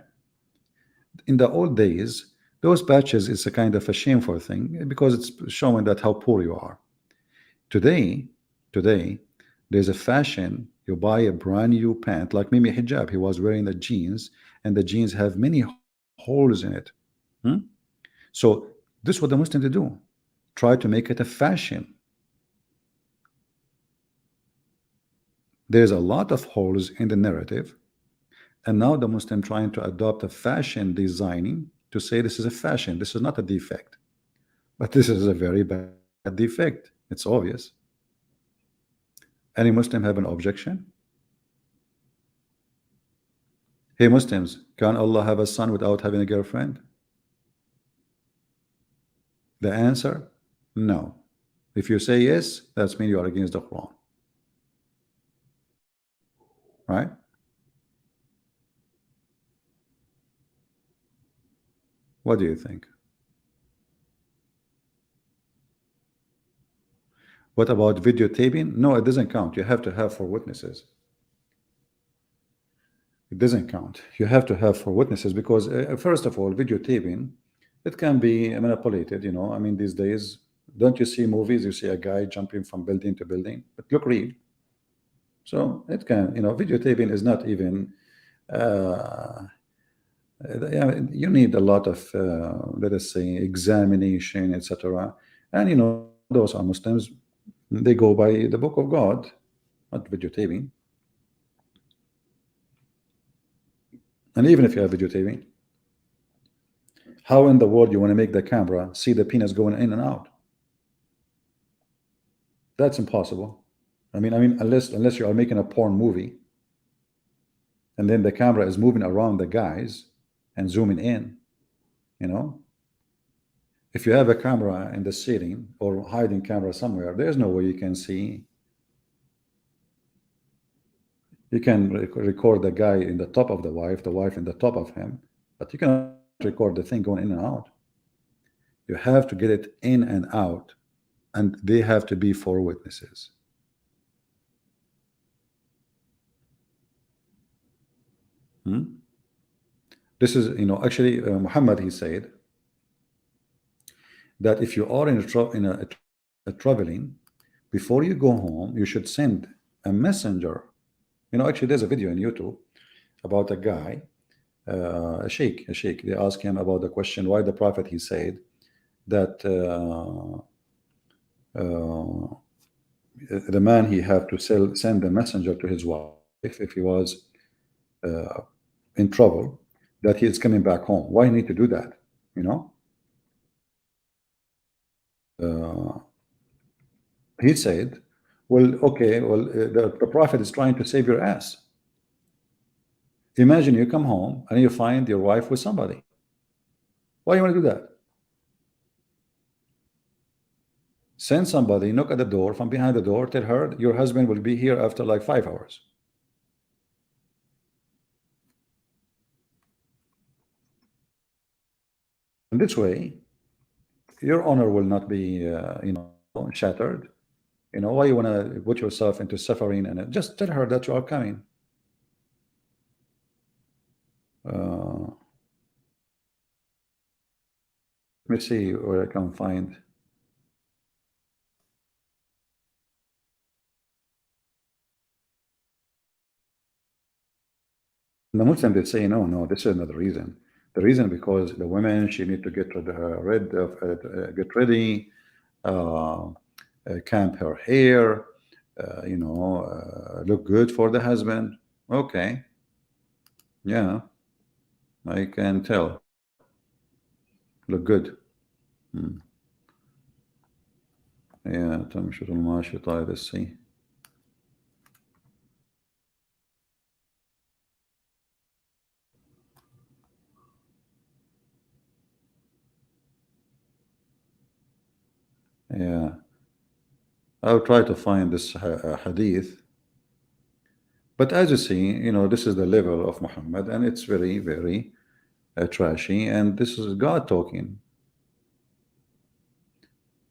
In the old days, those patches is a kind of a shameful thing because it's showing that how poor you are. Today, there's a fashion. You buy a brand new pant, like Mimi Hijab. He was wearing the jeans, and the jeans have many holes in it. So this is what the Muslims do. Try to make it a fashion. There's a lot of holes in the narrative, and now the Muslim trying to adopt a fashion designing to say this is a fashion. This is not a defect, but this is a very bad defect. It's obvious. Any Muslim have an objection? Hey Muslims, can Allah have a son without having a girlfriend? The answer, no. If you say yes, that means you are against the Quran, right? What do you think? What about videotaping? No, it doesn't count. You have to have four witnesses. It doesn't count. You have to have four witnesses because, first of all, videotaping, it can be manipulated. I mean, these days, don't you see movies? You see a guy jumping from building to building, but look real. So it can, videotaping is not even. Yeah, you need a lot of, let us say, examination, etc. And those are Muslims. They go by the book of God, not videotaping. And even if you have videotaping, how in the world you want to make the camera see the penis going in and out? That's impossible. I mean, unless you are making a porn movie, and then the camera is moving around the guys and zooming in, If you have a camera in the ceiling or hiding camera somewhere, there's no way you can see. You can record the guy in the top of the wife in the top of him, but you cannot record the thing going in and out. You have to get it in and out, and they have to be four witnesses. This is, actually, Muhammad, he said that if you are in a traveling, before you go home, you should send a messenger. Actually, there's a video on YouTube about a guy, a sheikh. They ask him about the question why the Prophet, he said that the man, he have to send a messenger to his wife if he was in trouble, that he is coming back home. Why need to do that? He said, well, okay, well, the Prophet is trying to save your ass. Imagine you come home and you find your wife with somebody. Why you want to do that? Send somebody, knock at the door from behind the door, tell her your husband will be here after like 5 hours. And this way, your honor will not be, shattered. Why you want to put yourself into suffering? And just tell her that you are coming. Let me see where I can find. The Muslim, they say, no, this is not the reason. The reason because the women, she need to get get ready, camp her hair, look good for the husband. Okay, yeah, I can tell. Look good. Yeah, تمشط الماشي طاير السي. Yeah, I'll try to find this hadith. But as you see, this is the level of Muhammad, and it's very, very trashy, and this is God talking.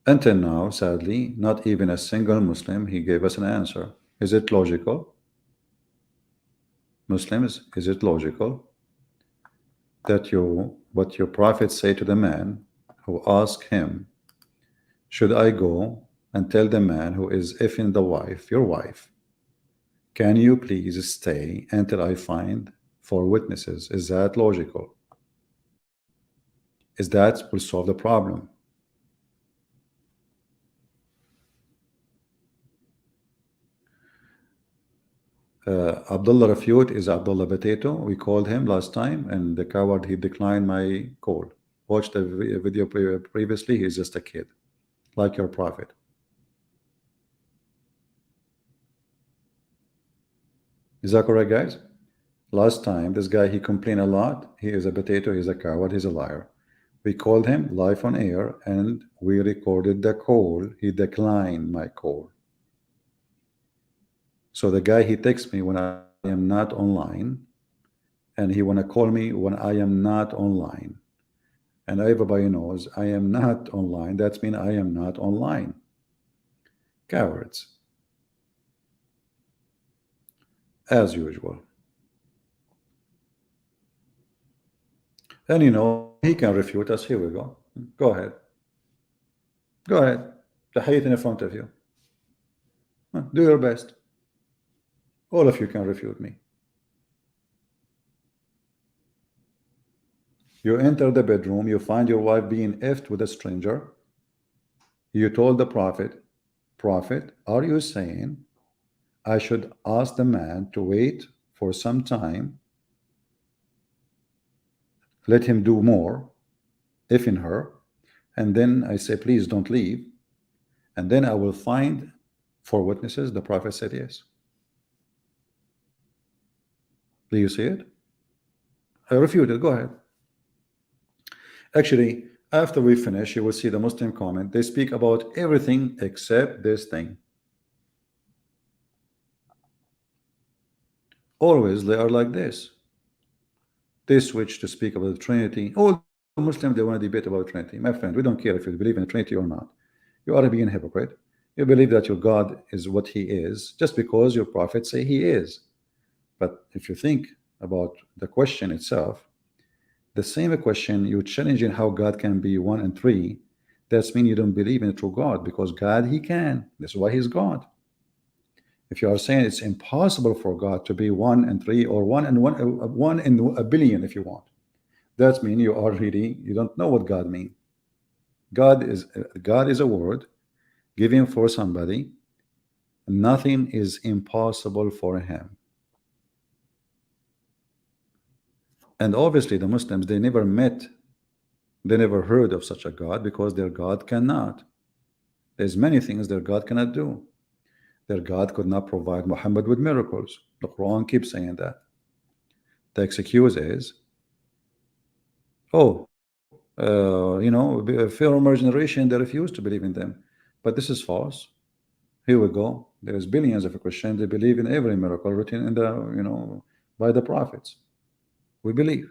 Until now, sadly, not even a single Muslim, he gave us an answer. Is it logical? Muslims, is it logical that what your prophet say to the man who asked him, should I go and tell the man who is effing the wife, your wife, can you please stay until I find 4 witnesses? Is that logical? Is that will solve the problem? Abdullah Refute is Abdullah Potato. We called him last time, and the coward, he declined my call. Watch the video previously. He's just a kid, like your prophet. Is that correct, guys? Last time, this guy, he complained a lot. He is a potato. He's a coward. He's a liar. We called him live on air and we recorded the call. He declined my call. So the guy, he texts me when I am not online, and he wanna call me when I am not online. And everybody knows I am not online. That means I am not online. Cowards, as usual. And he can refute us. Here we go. Go ahead. Go ahead. تحية in front of you. Do your best. All of you can refute me. You enter the bedroom, you find your wife being effed with a stranger. You told the prophet, Prophet, are you saying I should ask the man to wait for some time, let him do more, if in her, and then I say, please don't leave, and then I will find 4 witnesses? The prophet said yes. Do you see it? I refute it. Go ahead. Actually, after we finish, you will see the Muslim comment. They speak about everything except this thing. Always they are like this. They switch to speak about the Trinity. All Muslims, they want to debate about the Trinity. My friend, we don't care if you believe in the Trinity or not. You are being a hypocrite. You believe that your God is what he is just because your prophets say he is. But if you think about the question itself, the same question, you're challenging how God can be 1 and 3. That's mean you don't believe in a true God, because God, he can. That's why he's God. If you are saying it's impossible for God to be 1 and 3, or 1 in a billion, if you want, that means you are really, you don't know what God means. God is a word given for somebody. Nothing is impossible for him. And obviously the Muslims, they never met, they never heard of such a God, because their God cannot. There's many things their God cannot do. Their God could not provide Muhammad with miracles. The Quran keeps saying that. The excuse is, former generation, they refuse to believe in them. But this is false. Here we go. There's billions of Christians, they believe in every miracle written in the, by the prophets. We believe.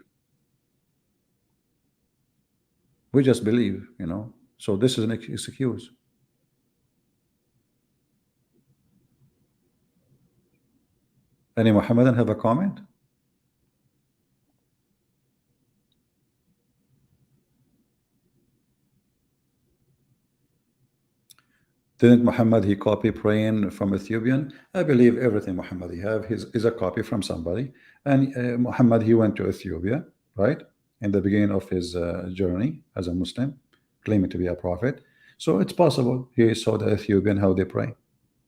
We just believe, So this is an excuse. Any Muhammadan have a comment? Didn't Muhammad, he copy praying from Ethiopian? I believe everything Muhammad he have is a copy from somebody. And Muhammad, he went to Ethiopia, right? In the beginning of his journey as a Muslim, claiming to be a prophet. So it's possible he saw the Ethiopian, how they pray.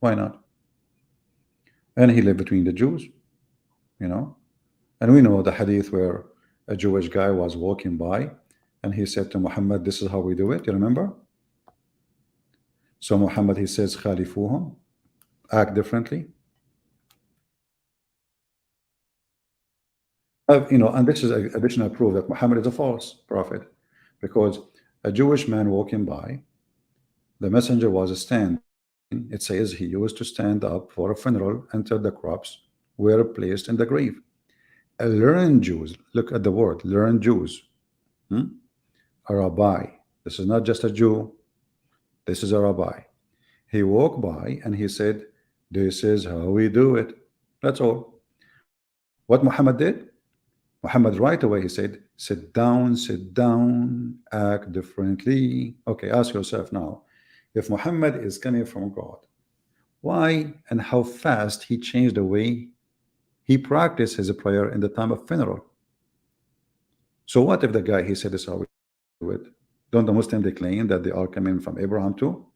Why not? And he lived between the Jews, And we know the hadith where a Jewish guy was walking by and he said to Muhammad, this is how we do it. You remember? So Muhammad, he says, khalifuhum, act differently. And this is additional proof that Muhammad is a false prophet, because a Jewish man walking by, the messenger was standing. It says he used to stand up for a funeral until the crops were placed in the grave. A learned Jews, look at the word, learned Jews, a rabbi. This is not just a Jew. This is a rabbi. He walked by and he said, this is how we do it. That's all. What Muhammad did? Muhammad right away, he said, sit down, act differently. Okay, ask yourself now, if Muhammad is coming from God, why and how fast he changed the way he practiced his prayer in the time of funeral? So what if the guy, he said this how we do it? Don't the Muslims, they claim that they are coming from Abraham too?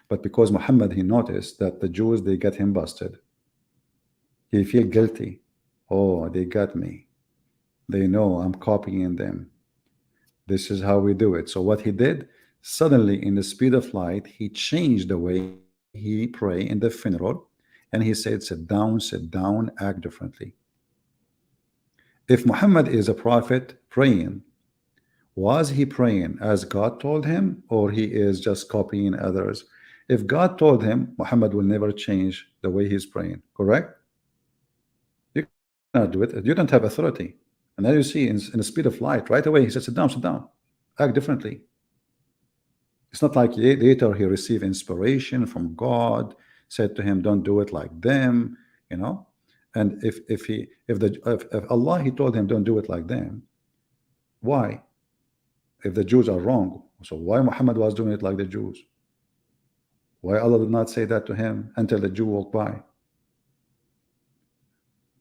But because Muhammad, he noticed that the Jews, they got him busted, he feel guilty. Oh, they got me. They know I'm copying them. This is how we do it. So what he did, suddenly in the speed of light, he changed the way he pray in the funeral, and he said, sit down, act differently. If Muhammad is a prophet praying, Was he praying as God told him, or he is just copying others? If God told him, Muhammad will never change the way he's praying, correct? You cannot do it. You don't have authority. And then you see in the speed of light, right away, he said, sit down, act differently. It's not like later he received inspiration from God, said to him, don't do it like them, you know. And if Allah he told him don't do it like them, why? If the Jews are wrong, so why Muhammad was doing it like the Jews? Why Allah did not say that to him until the Jew walked by?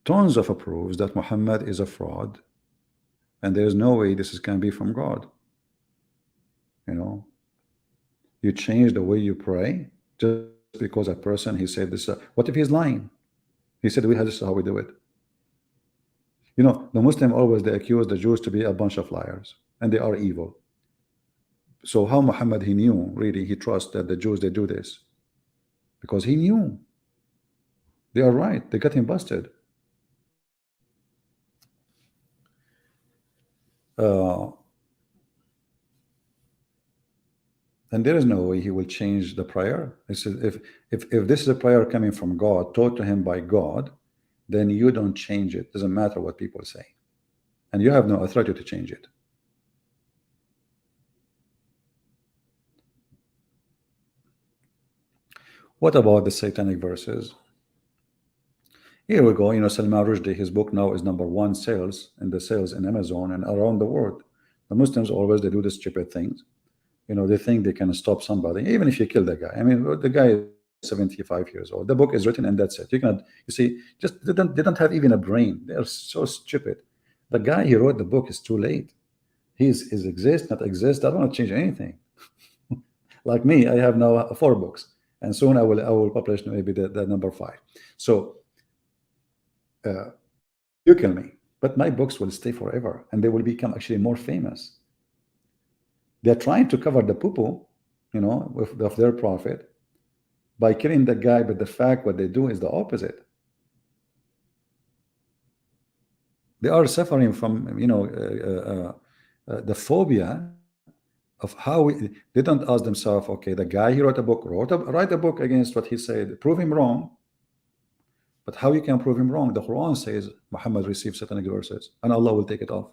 Tons of proofs that Muhammad is a fraud, and there is no way this can be from God. You know, you change the way you pray just because a person he said this. What if he's lying? He said this is how we do it. You know, the Muslim always they accuse the Jews to be a bunch of liars, and they are evil. So how Muhammad he knew really he trusts that the Jews they do this? Because he knew they are right. They got him busted. And there is no way he will change the prayer. He says if this is a prayer coming from God, taught to him by God, then you don't change it. Doesn't matter what people say, and you have no authority to change it. What about the satanic verses? Here we go. You know, Salman Rushdie, his book now is #1 sales in the sales in Amazon and around the world. The Muslims always they do the stupid things. You know, they think they can stop somebody, even if you kill the guy. I mean, the guy is 75 years old. The book is written and that's it. You cannot, you see, just they don't have even a brain. They are so stupid. The guy he wrote the book is too late. He's exist, not exist. I don't want to change anything. Like me, I have now 4 books, and soon I will publish maybe the #5. So you kill me, but my books will stay forever, and they will become actually more famous. They're trying to cover the poo-poo, you know, of their prophet by killing the guy, but the fact what they do is the opposite. They are suffering from, you know, the phobia of how they don't ask themselves, okay, the guy he wrote a book, write a book against what he said, prove him wrong. But how you can prove him wrong? The Quran says Muhammad received satanic verses, and Allah will take it off.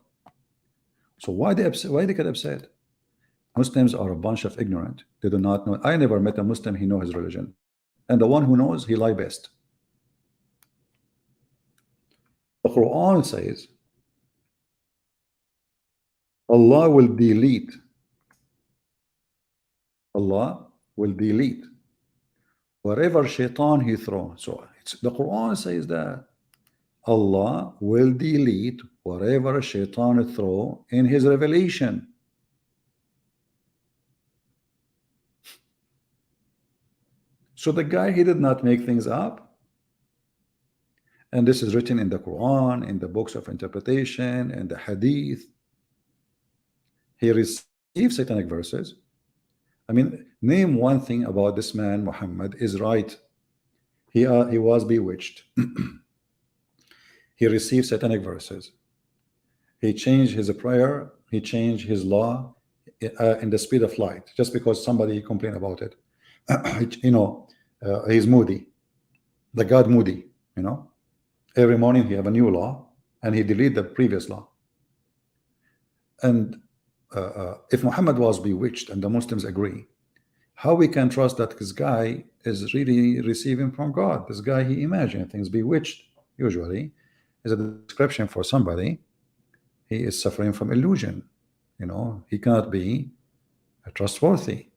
So why they upset? Why they get upset? Muslims are a bunch of ignorant. They do not know. I never met a Muslim he knows his religion, and the one who knows he lie best. The Quran says Allah will delete. Allah will delete wherever shaitan he throws. So the Quran says that Allah will delete wherever shaitan throw in his revelation. So the guy, he did not make things up. And this is written in the Quran, in the books of interpretation, and the Hadith. He received satanic verses. I mean, name one thing about this man, Muhammad, is right. He was bewitched. He received satanic verses. He changed his prayer. He changed his law in the speed of light, just because somebody complained about it. You know, he's moody, the God moody, you know. Every morning he have a new law, and he delete the previous law. And if Muhammad was bewitched, and the Muslims agree, how we can trust that this guy is really receiving from God? This guy, he imagined things. Bewitched usually is a description for somebody he is suffering from illusion. You know, he cannot be trustworthy.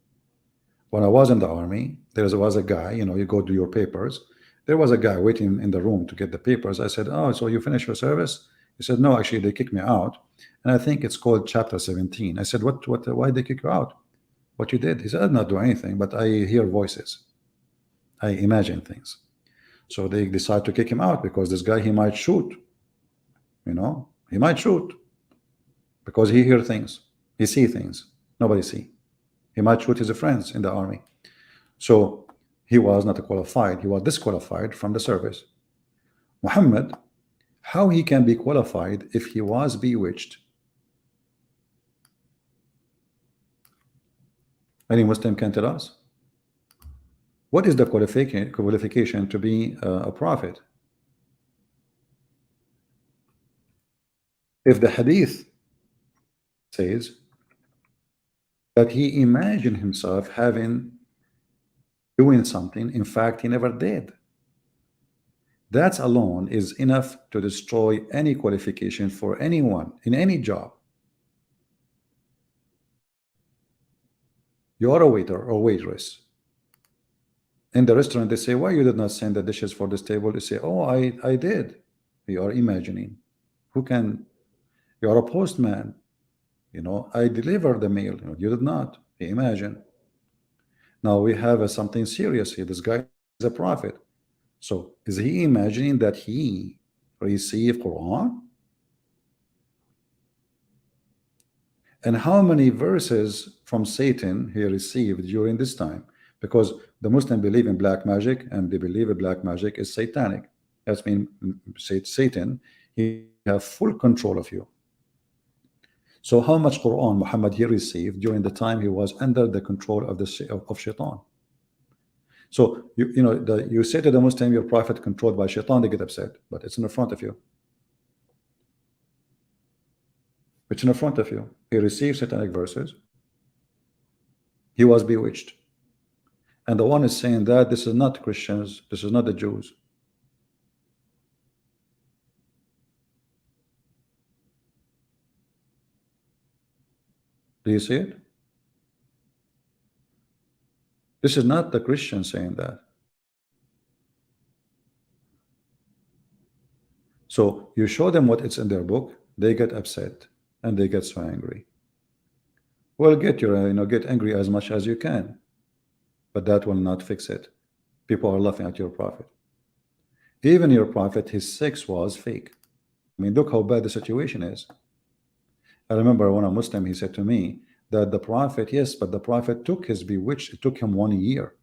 When I was in the army, there was a guy, you know, you go do your papers. There was a guy waiting in the room to get the papers. I said, oh, so you finished your service? He said, no, actually they kicked me out, and I think it's called chapter 17. I said, why did they kick you out? What you did? He said, I did not do anything, but I hear voices, I imagine things. So they decide to kick him out because this guy, he might shoot, you know, he might shoot because he hear things, he see things nobody see. He might shoot his friends in the army. So he was not qualified. He was disqualified from the service. Muhammad, how he can be qualified if he was bewitched? Any Muslim can tell us? What is the qualification to be a prophet? If the hadith says that he imagined himself doing something, in fact, he never did. That alone is enough to destroy any qualification for anyone in any job. You are a waiter or waitress. In the restaurant, they say, why you did not send the dishes for this table? You say, oh, I did. You are imagining. Who can? You are a postman. You know, I delivered the mail. You did not. You imagine. Now we have something serious here. This guy is a prophet. So is he imagining that he received Quran? And how many verses from Satan he received during this time? Because the Muslims believe in black magic, and they believe that black magic is satanic. That's mean Satan, he have full control of you. So how much Quran Muhammad he received during the time he was under the control of Shaitan? So you say to the Muslim, your prophet controlled by Shaitan, they get upset, but it's in the front of you. It's in the front of you. He received satanic verses. He was bewitched. And the one is saying that this is not Christians, this is not the Jews. Do you see it? This is not the Christian saying that. So you show them what it's in their book, they get upset and they get so angry. Well, get angry as much as you can, but that will not fix it. People are laughing at your prophet. Even your prophet, his sex was fake. I mean, look how bad the situation is. I remember when a Muslim, he said to me that the prophet, yes, but the prophet took his bewitched, it took him 1 year,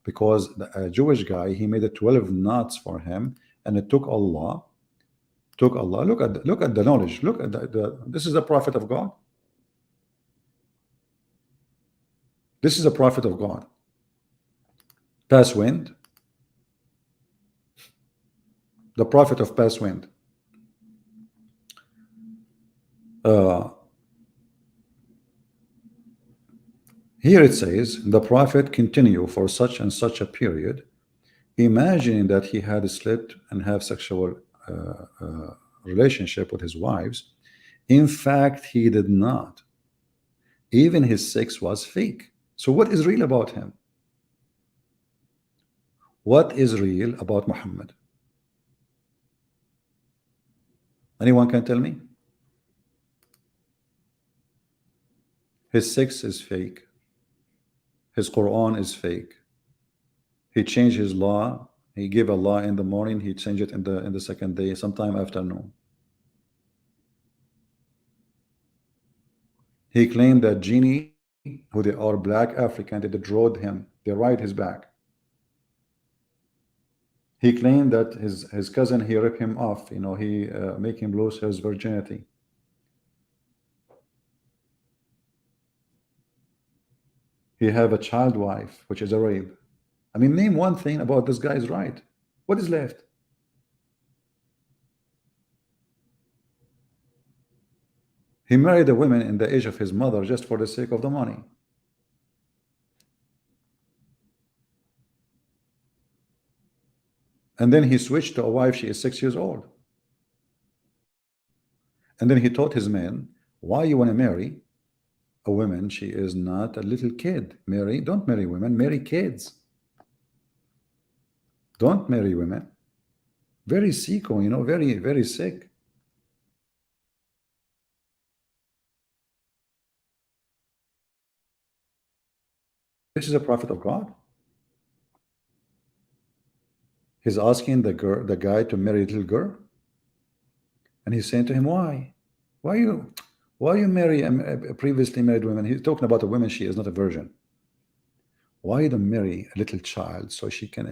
because a Jewish guy, he made it 12 knots for him, and it took Allah. Look at the knowledge. Look at this is the prophet of God. This is a prophet of God. Pass wind. The prophet of pass wind. Here it says, the prophet continue for such and such a period, imagining that he had slept and have sexual relationship with his wives. In fact, he did not. Even his sex was fake. So what is real about him? What is real about Muhammad? Anyone can tell me? His sex is fake. His Quran is fake. He changed his law. He gave a law in the morning. He changed it in the second day, sometime afternoon. He claimed that genie, who they are black African, they rode him. They ride his back. He claimed that his cousin, he ripped him off. He make him lose his virginity. He have a child wife, which is a rape. I mean, name one thing about this guy's right. What is left? He married a woman in the age of his mother just for the sake of the money. And then he switched to a wife, she is 6 years old. And then he taught his men, why you want to marry a woman, she is not a little kid. Don't marry women, marry kids. Don't marry women. Very sicko, very, very sick. This is a prophet of God. He's asking the guy to marry a little girl. And he's saying to him, why? Why you marry a previously married woman? He's talking about a woman, she is not a virgin. Why you don't marry a little child so she can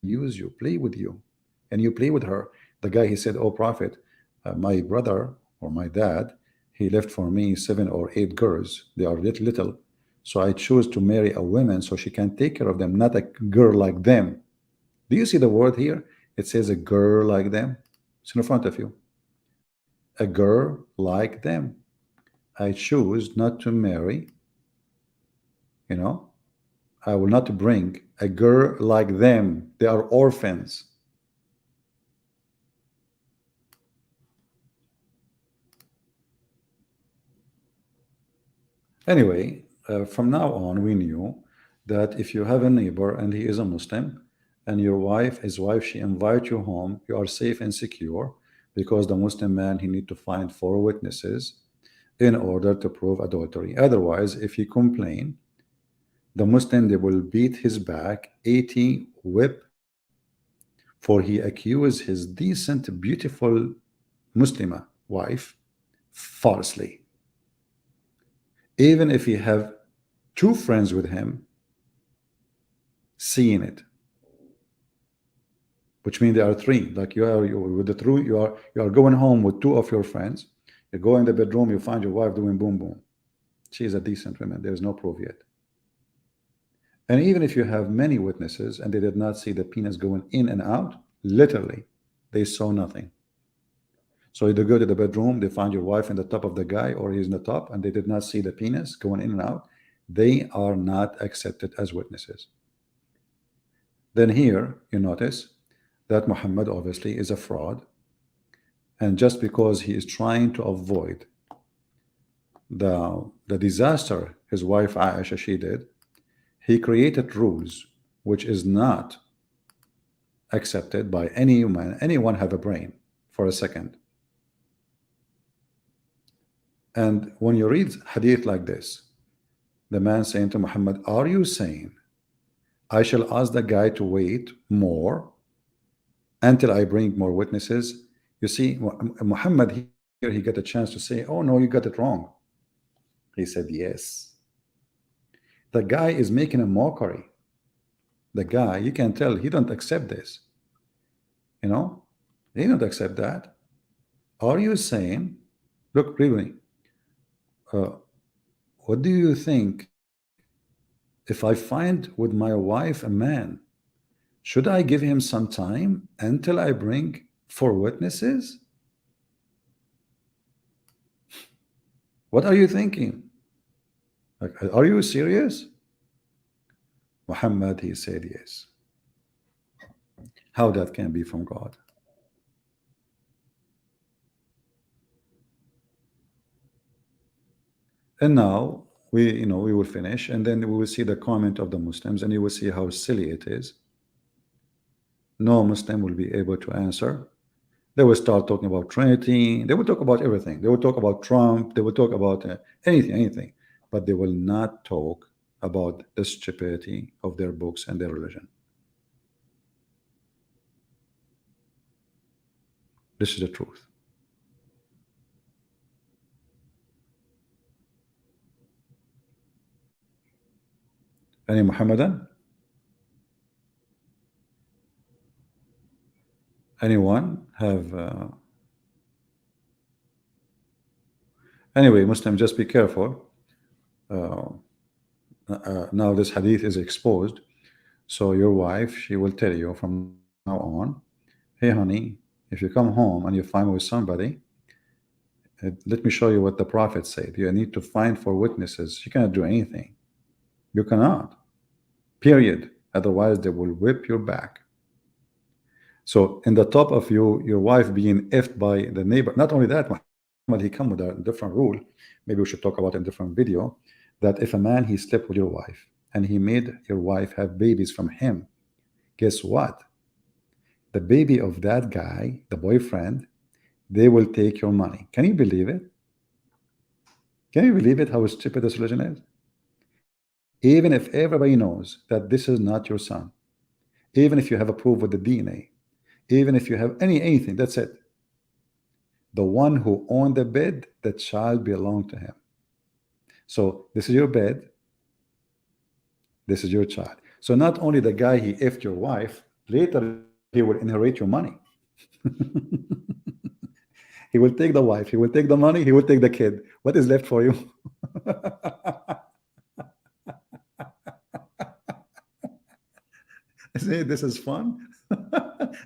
amuse you, play with you, and you play with her? The guy, he said, oh prophet, my brother or my dad, he left for me 7 or 8 girls. They are little. So I choose to marry a woman so she can take care of them, not a girl like them. Do you see the word here? It says a girl like them. It's in front of you. A girl like them. I choose not to marry, you know, I will not bring a girl like them. They are orphans. Anyway, from now on, we knew that if you have a neighbor and he is a Muslim, and your wife, his wife, she invites you home, you are safe and secure because the Muslim man, he need to find 4 witnesses in order to prove adultery. Otherwise, if he complain, the Muslim, they will beat his back 80 whip, for he accused his decent, beautiful Muslima wife falsely. Even if he have 2 friends with him seeing it, which means there are 3. Like you with the truth, you are going home with 2 of your friends. You go in the bedroom, you find your wife doing boom boom. She is a decent woman. There is no proof yet. And even if you have many witnesses and they did not see the penis going in and out, literally, they saw nothing. So you go to the bedroom, they find your wife in the top of the guy, or he's in the top, and they did not see the penis going in and out. They are not accepted as witnesses. Then here you notice that Muhammad obviously is a fraud, and just because he is trying to avoid the disaster his wife Aisha she did, he created rules which is not accepted by anyone have a brain for a second. And when you read hadith like this, the man saying to Muhammad, are you saying I shall ask the guy to wait more until I bring more witnesses? You see, Muhammad here, he got a chance to say, oh no, you got it wrong. He said yes. The guy is making a mockery. The guy, you can tell he don't accept this. You know, he don't accept that. Are you saying, look, really, what do you think if I find with my wife a man, should I give him some time until I bring 4 witnesses? What are you thinking? Like, are you serious? Muhammad, he said yes. How that can be from God? And now we will finish, and then we will see the comment of the Muslims, and you will see how silly it is. No Muslim will be able to answer. They will start talking about Trinity. They will talk about everything. They will talk about Trump. They will talk about anything, but they will not talk about the stupidity of their books and their religion. This is the truth. Any Muhammadan? Anyone have anyway, Muslim, just be careful. Now this hadith is exposed, so your wife, she will tell you from now on, hey honey, if you come home and you find with somebody, let me show you what the Prophet said. You need to find 4 witnesses. You cannot do anything. You cannot, period. Otherwise they will whip your back. So in the top of your wife being effed by the neighbor, not only that, Muhammad, he come with a different rule. Maybe we should talk about it in a different video, that if a man, he slept with your wife and he made your wife have babies from him, guess what? The baby of that guy, the boyfriend, they will take your money. Can you believe it? Can you believe it, how stupid this religion is? Even if everybody knows that this is not your son, even if you have a proof with the DNA, even if you have anything, that's it. The one who owned the bed, the child belonged to him. So this is your bed, this is your child. So not only the guy, he effed your wife, later he will inherit your money. He will take the wife, he will take the money, he will take the kid. What is left for you? See, this is fun.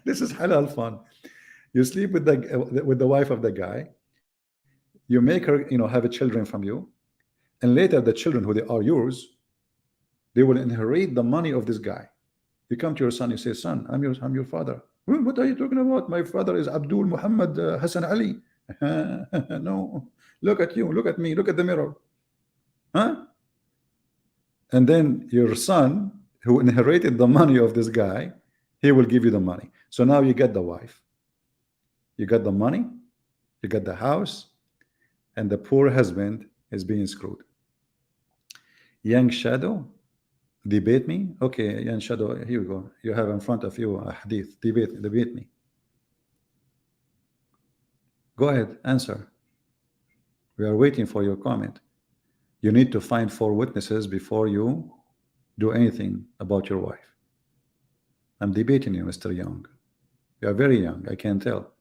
This is halal fun. You sleep with the wife of the guy. You make her, have a children from you, and later the children who they are yours, they will inherit the money of this guy. You come to your son, you say, son, I'm your father. What are you talking about? My father is Abdul Muhammad Hassan Ali. No, look at you, look at me, look at the mirror. Huh? And then your son, who inherited the money of this guy, he will give you the money. So now you get the wife, you got the money, you got the house, and the poor husband is being screwed. Young Shadow, debate me? Okay, Young Shadow, here we go. You have in front of you a hadith. Debate me. Go ahead, answer. We are waiting for your comment. You need to find 4 witnesses before you do anything about your wife. I'm debating you, Mr. Young. You are very young, I can tell.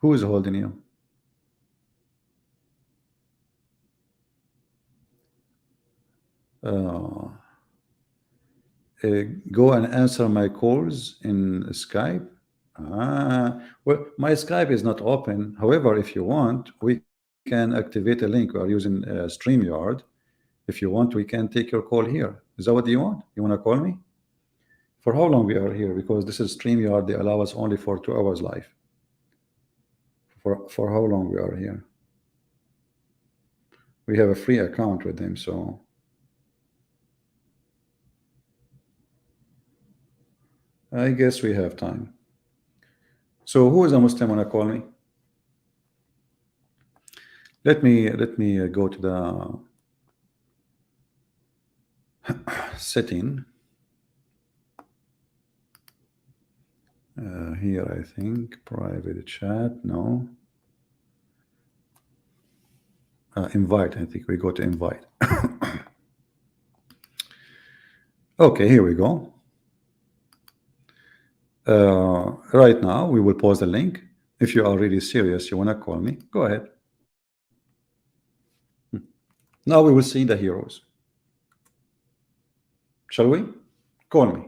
Who is holding you? Go and answer my calls in Skype. Well, my Skype is not open. However, if you want, we can activate a link. We are using StreamYard. If you want, we can take your call here. Is that what you want? You want to call me? For how long we are here? Because this is StreamYard. They allow us only for 2 hours live. For how long we are here? We have a free account with them, so I guess we have time. So who is a Muslim wanna call me? Let me go to the setting. Here, I think private chat. No. Invite. I think we go to invite. Okay, here we go. Right now, we will pause the link. If you are really serious, you want to call me, go ahead. Now we will see the heroes. Shall we? Call me.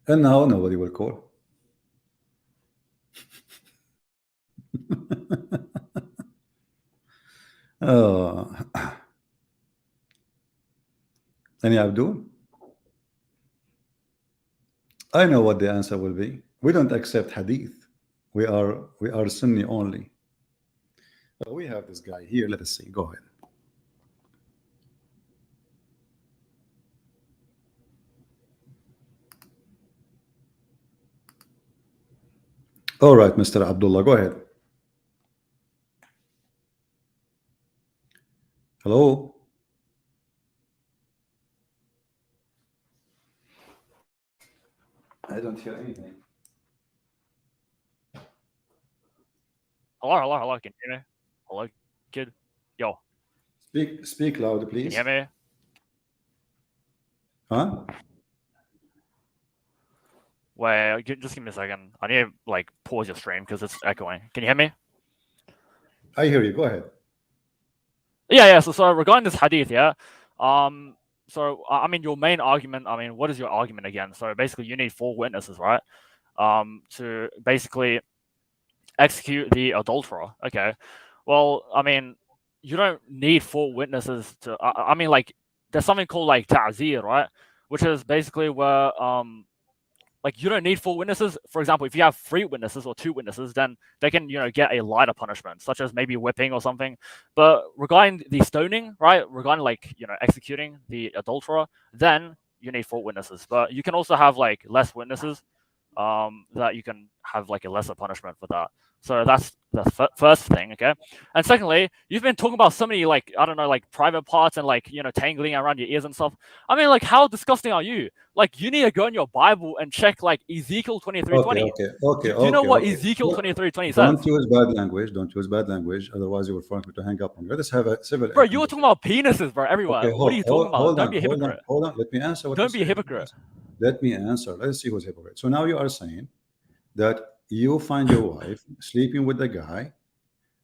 And now nobody will call. Any Abdul? I know what the answer will be. We don't accept hadith. We are Sunni only. We have this guy here. Let us see. Go ahead. All right, Mr. Abdullah, go ahead. Hello. I don't hear anything. Hello. Can you hear me? Hello, kid. Yo. Speak loud, please. Can you hear me? Huh? Wait, just give me a second. I need to pause your stream because it's echoing. Can you hear me? I hear you. Go ahead. Yeah. So regarding this hadith, yeah. So I mean, your main argument. I mean, what is your argument again? So basically, you need 4 witnesses, right? To basically execute the adulterer. Okay. Well, I mean, you don't need 4 witnesses to. I mean, there's something called ta'zir, right? Which is basically where you don't need 4 witnesses. For example, if you have 3 witnesses or 2 witnesses, then they can, get a lighter punishment, such as maybe whipping or something. But regarding the stoning, right, regarding executing the adulterer, then you need 4 witnesses. But you can also have less witnesses, that you can have a lesser punishment for that. So that's the first thing, okay? And secondly, you've been talking about so many I don't know, private parts and tangling around your ears and stuff. I mean, how disgusting are you? You need to go in your Bible and check Ezekiel 23:20. Okay. Do you know what Ezekiel 23:20 says? Don't use bad language. Don't use bad language. Otherwise, you will force me to hang up on you. Let us have a civil. Bro, you were talking about penises, bro, everywhere. Okay, what are you talking about? Don't be a hypocrite. Hold on. Let me answer. Don't be a hypocrite. Let me answer. Let's see who's hypocrite. So now you are saying that you find your wife sleeping with the guy,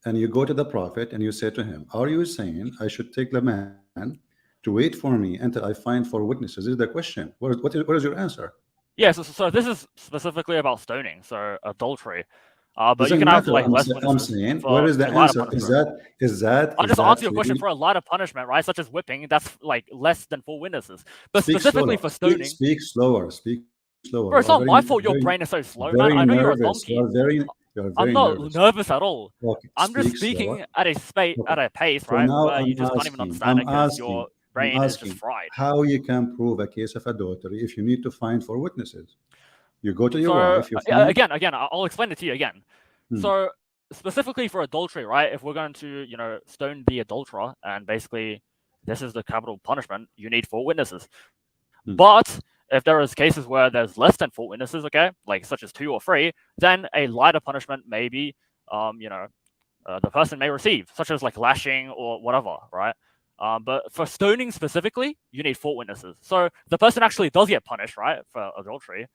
and you go to the prophet and you say to him, are you saying I should take the man to wait for me until I find four witnesses? This is the question. What is your answer? Yeah, so this is specifically about stoning, so adultery. But you Doesn't can have matter. like less I'm witnesses saying, where for is the a lighter answer? Is punishment. that I'll just answer your question. really? For a lighter punishment, right, such as whipping, that's like less than 4 witnesses. But Speak specifically slower. for stoning, Speak slower. Speak slower. bro, it's not my fault your brain is so slow, man. Very I know you're a nervous. donkey. You're I'm very not nervous. nervous at all. Okay, I'm just speak speaking slower. at a Okay. pace, So right, now where you just can't even understand it because your I'm brain is just asking fried. how you can prove a case of adultery if you need to find four witnesses. You go to your So wife, you find. again, I'll explain it to you again. So specifically for adultery, right? If we're going to, stone the adulterer, and basically this is the capital punishment, you need 4 witnesses. But if there is cases where there's less than 4 witnesses, okay, like such as 2 or 3, then a lighter punishment may be, the person may receive, such as like lashing or whatever, right? But for stoning specifically, you need 4 witnesses. So the person actually does get punished, right, for adultery.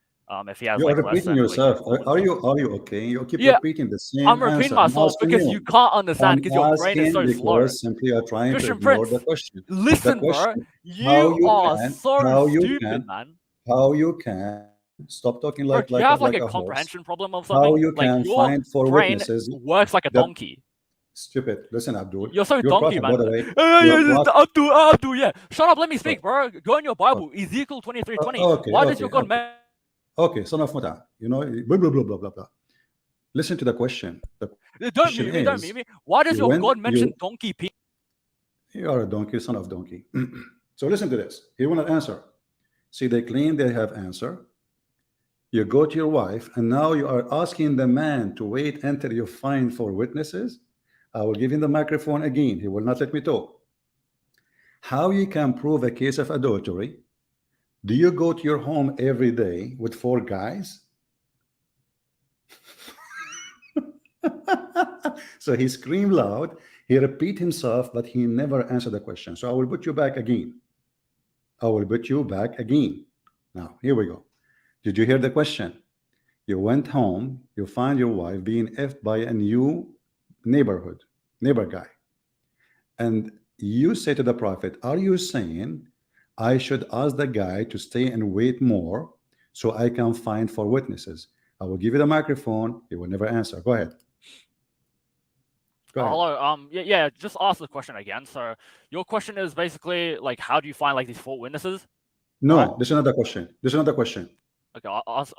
If he has You are like less repeating than like yourself. four Are witnesses. you okay? You keep Yeah, repeating the same I'm repeating answer. I'm myself asking because you. you can't understand I'm because your brain is so asking slow. because simply you are trying to Christian ignore Prince, the question. The listen, bro. question, You are so stupid, man. how you can stop talking Bro, do you have like like a a horse? comprehension problem or How something? you Like can your find four brain witnesses? works like a The donkey. stupid. Listen, Abdul. You're so Your donkey, prophet, by man. the way. Your prophet. Abdul, yeah. Shut up, let me speak, bro. Go in your Bible, Ezekiel 23:20. Okay, Why does your God okay, son of Muta. Blah blah blah blah blah blah. Listen to the question. The Don't question mute me, don't is, mute me. Why does your God mention you donkey people? you are a donkey, son of donkey. So listen to this. He will not answer. See, they claim they have answer. You go to your wife, and now you are asking the man to wait until you find four witnesses. I will give him the microphone again. He will not let me talk. How you can prove a case of adultery? Do you go to your home every day with 4 guys? So he screamed loud, he repeat himself, but he never answered the question. So I will put you back again. I will put you back again. Now, here we go. Did you hear the question? You went home, you find your wife being effed by a new neighbor guy. And you say to the prophet, are you saying I should ask the guy to stay and wait more so I can find 4 witnesses? I will give you the microphone. He will never answer. Go ahead. Go ahead. Hello. Yeah. Just ask the question again. So your question is basically like, how do you find like these 4 witnesses? No, right? There's another question. There's another question. Okay, ask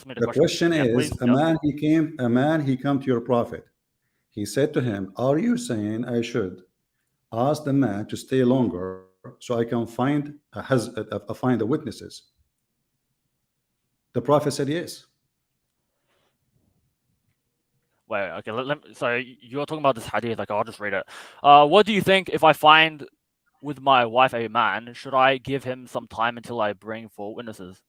me the question. The question again, is, please. a man he came to your prophet. He said to him, are you saying I should ask the man to stay longer so I can find find the witnesses? The prophet said yes. Wait, okay. So you're talking about this hadith. Like, I'll just read it. What do you think if I find with my wife a man? Should I give him some time until I bring 4 witnesses?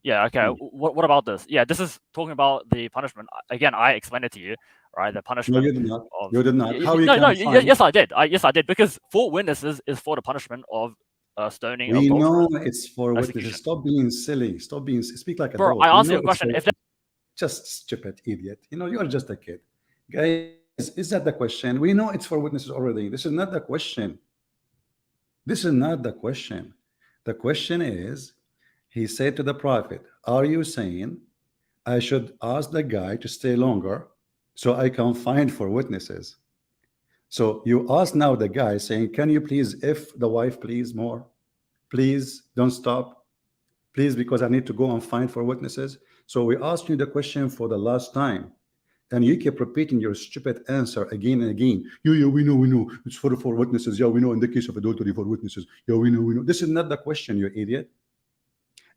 Yeah. Okay. What about this? Yeah, this is talking about the punishment. Again, I explained it to you, right? The punishment. No, you did not. You did not. How you no, can no. find? Yes, I did. Yes, I did. Because 4 witnesses is for the punishment of stoning. We know adulterers. it's for witnesses. Stop being silly. Stop being. Speak like a Bro, adult. I answered your question. If just stupid idiot. You are just a kid, guys. Is that the question? We know it's for witnesses already. This is not the question. This is not the question. The question is, he said to the prophet, are you saying I should ask the guy to stay longer so I can find 4 witnesses? So you ask now the guy saying, can you please, if the wife, please more, please don't stop, please, because I need to go and find 4 witnesses. So we asked you the question for the last time, and you keep repeating your stupid answer again and again. Yeah, we know. It's for 4 witnesses. Yeah, we know in the case of adultery, 4 witnesses. Yeah, we know. This is not the question, you idiot.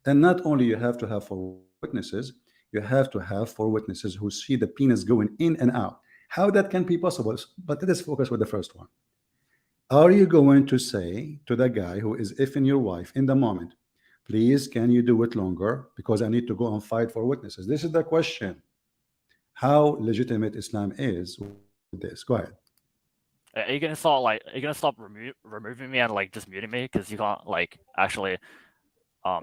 And not only you have to have 4 witnesses, you have to have 4 witnesses who see the penis going in and out. How that can be possible? But let us focus with the first one. Are you going to say to the guy who is effing your wife in the moment, please, can you do it longer because I need to go and fight for witnesses? This is the question. How legitimate Islam is with this? Go ahead. Are you gonna stop removing me and like just muting me because you can't like actually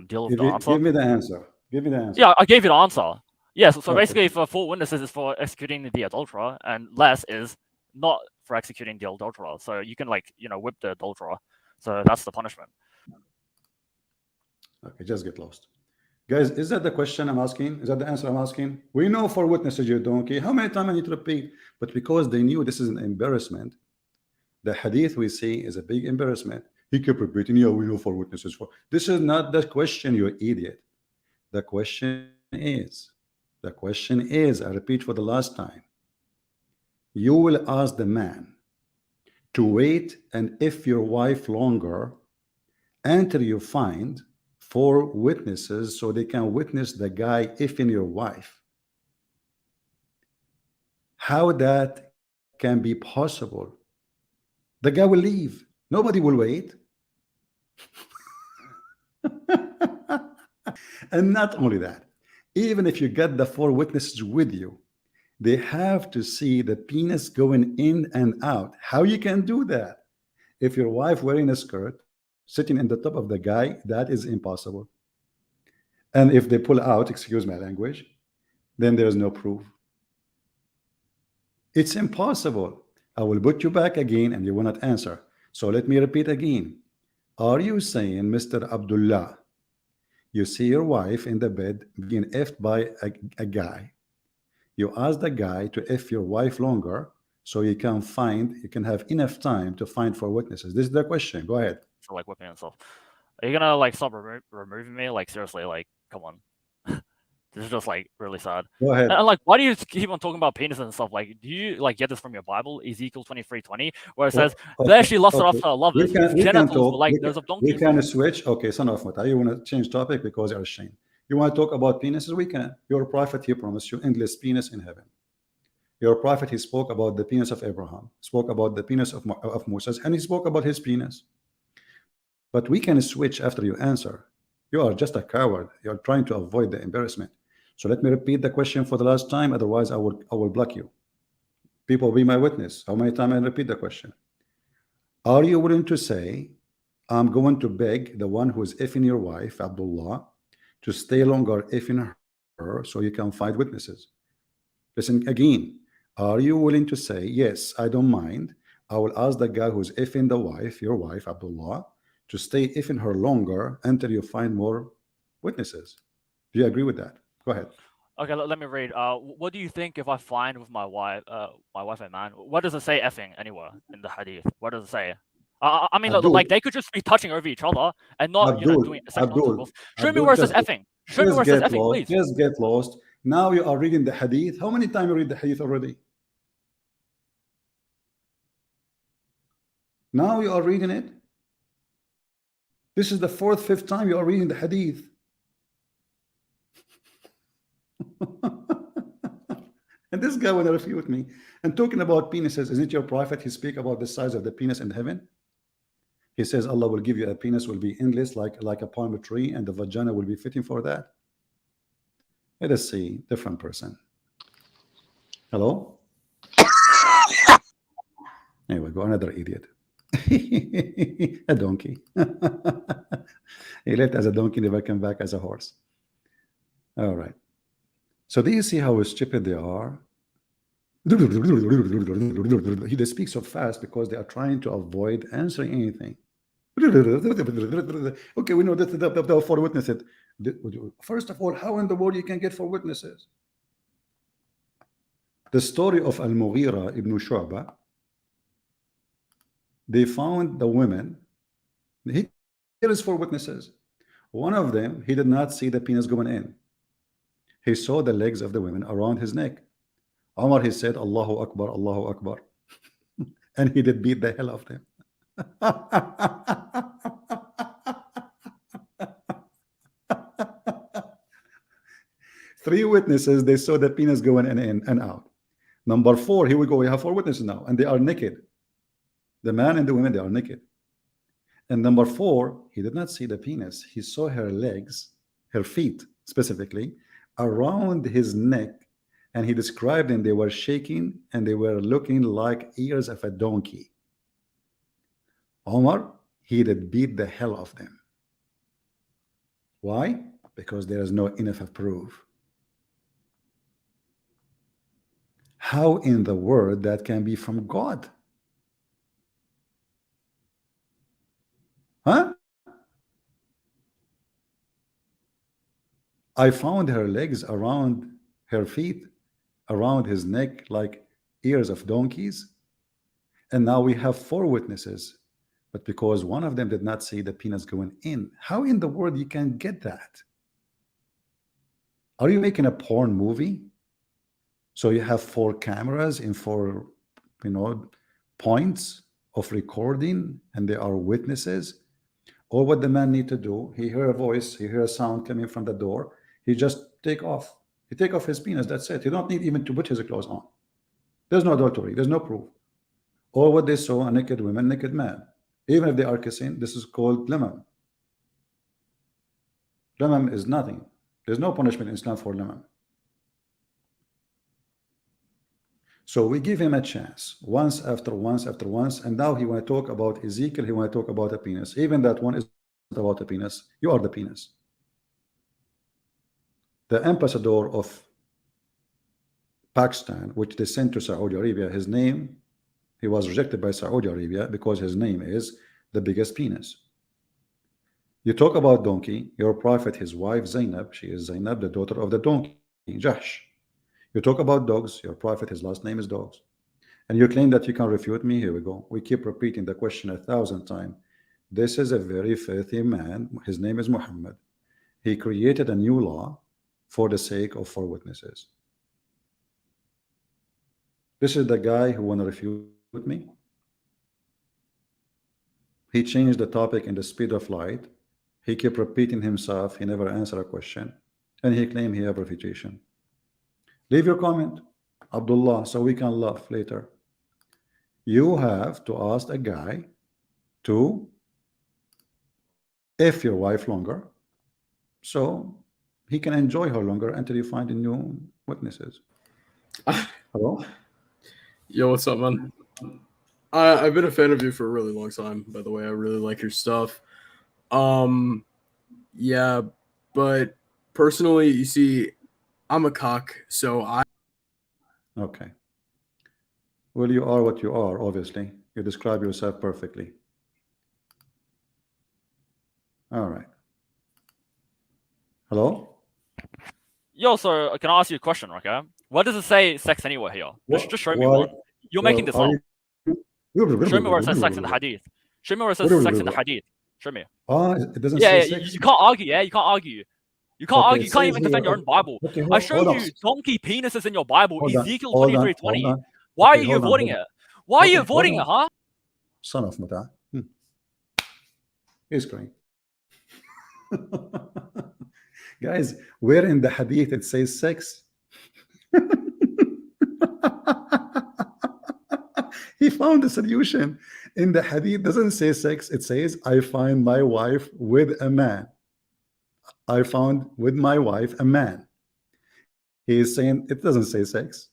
deal with the answer? Give me the answer. Give me the answer. Yeah, I gave you the answer. Yeah, so Okay. basically, for 4 witnesses is for executing the adulterer, and less is not for executing the adulterer. So you can, like, whip the adulterer. So that's the punishment. Okay, just get lost. Guys, is that the question I'm asking? Is that the answer I'm asking? We know 4 witnesses, you donkey. How many times I need to repeat? But because they knew this is an embarrassment, the hadith we see is a big embarrassment. He kept repeating, yeah, we know 4 witnesses. This is not the question, you idiot. The question is, I repeat for the last time, you will ask the man to wait, and if your wife longer, until you find 4 witnesses so they can witness the guy if in your wife. How that can be possible? The guy will leave. Nobody will wait. And not only that, even if you get the 4 witnesses with you, they have to see the penis going in and out. How you can do that? If your wife wearing a skirt, sitting in the top of the guy, that is impossible. And if they pull out, excuse my language, then there's no proof. It's impossible. I will put you back again and you will not answer. So let me repeat again. Are you saying, Mr. Abdullah, you see your wife in the bed being effed by a guy? You ask the guy to F your wife longer so you can have enough time to find 4 witnesses. This is the question. Go ahead. For, like, whipping himself. Are you gonna, like, stop removing me? Like, seriously, like, come on. This is just, like, really sad. Go ahead. And, like, why do you keep on talking about penis and stuff? Like, do you, like, get this from your Bible, Ezekiel 23:20, where it says, "There she lusted after her lovers, whose genitals were like those of We donkeys"? can switch. Okay, son of Mata, you want to change topic because you're ashamed. You want to talk about penises? We can. Your prophet, he promised you endless penis in heaven. Your prophet, he spoke about the penis of Abraham, spoke about the penis of Moses, and he spoke about his penis. But we can switch after you answer. You are just a coward. You're trying to avoid the embarrassment. So let me repeat the question for the last time. Otherwise, I will block you. People be my witness. How many times I repeat the question? Are you willing to say, I'm going to beg the one who is effing your wife, Abdullah, to stay longer effing her so you can find witnesses? Listen again. Are you willing to say, yes, I don't mind. I will ask the guy who's effing the wife, your wife, Abdullah, to stay effing her longer until you find more witnesses. Do you agree with that? Go ahead. Okay, let me read. What do you think if I find with my wife a man? What does it say effing anywhere in the hadith? What does it say? I mean, Abdul, like, they could just be touching over each other and not, doing sexual intercourse. Show me where it says effing. Show me where it says effing, please. Just get lost. Now you are reading the hadith. How many times you read the hadith already? Now you are reading it. This is the 4th, 5th time you are reading the hadith. And this guy will refute me. And talking about penises, isn't it your prophet? He speak about the size of the penis in heaven. He says Allah will give you a penis will be endless like a palm tree, and the vagina will be fitting for that. Let us see, different person. Hello? Anyway, go another idiot. A donkey. He left as a donkey, never come back as a horse. All right. So do you see how stupid they are? They speak so fast because they are trying to avoid answering anything. Okay, we know that the 4 witnesses. First of all, how in the world you can get 4 witnesses? The story of Al-Mughira ibn Shu'bah, they found the women. Here is 4 witnesses. One of them, he did not see the penis going in. He saw the legs of the women around his neck. Omar, he said, Allahu Akbar, Allahu Akbar. And he did beat the hell of them. 3 witnesses, they saw the penis going in and out. Number 4, here we go. We have 4 witnesses now, and they are naked. The man and the women, they are naked. And number 4, he did not see the penis. He saw her legs, her feet specifically, around his neck. And he described them, they were shaking and they were looking like ears of a donkey. Omar, he did beat the hell of them. Why? Because there is no enough proof. How in the world that can be from God? Huh? I found her legs around her feet, around his neck, like ears of donkeys. And now we have 4 witnesses. But because one of them did not see the penis going in, how in the world you can get that? Are you making a porn movie? So you have 4 cameras in 4, points of recording, and they are witnesses. Or what the man need to do, he hear a voice, he hear a sound coming from the door, he just take off. He take off his penis, that's it. He don't need even to put his clothes on. There's no adultery, there's no proof. Or what they saw, a naked woman, naked man. Even if they are kissing, this is called lemam. Lemam is nothing. There's no punishment in Islam for lemam. So we give him a chance, once after once after once, and now he want to talk about Ezekiel, he want to talk about a penis. Even that one is about a penis. You are the penis. The ambassador of Pakistan, which they sent to Saudi Arabia, his name, he was rejected by Saudi Arabia because his name is the biggest penis. You talk about donkey, your prophet, his wife Zainab, she is Zainab, the daughter of the donkey, Jahsh. You talk about dogs, your prophet, his last name is dogs. And you claim that you can refute me. Here we go. We keep repeating the question 1,000 times. This is a very filthy man. His name is Muhammad. He created a new law for the sake of 4 witnesses. This is the guy who want to refute me. He changed the topic in the speed of light. He kept repeating himself. He never answered a question. And he claimed he have refutation. Leave your comment, Abdullah, so we can laugh later. You have to ask a guy to F your wife longer, so he can enjoy her longer until you find new witnesses. Hello? Yo, what's up, man? I've been a fan of you for a really long time, by the way. I really like your stuff. Yeah, but personally, you see, I'm a cock, so I... Okay. Well, you are what you are, obviously. You describe yourself perfectly. All right. Hello? Yo, so can I ask you a question, okay? What does it say sex anywhere here? Just show me one. You're making this up. Show me where it says sex in the hadith. Show me where it says sex in the hadith. Show me. It doesn't say sex. You can't argue, yeah? You can't argue. You can't argue. You can't even defend your own Bible. Okay, I showed you donkey penises in your Bible, Ezekiel 23:20. Why are you avoiding it? Why are you avoiding it, huh? Son of Mata. He's crying. Guys, where in the hadith it says sex? He found a solution. In the hadith doesn't say sex, it says I find my wife with a man. I found with my wife a man. He is saying it doesn't say sex.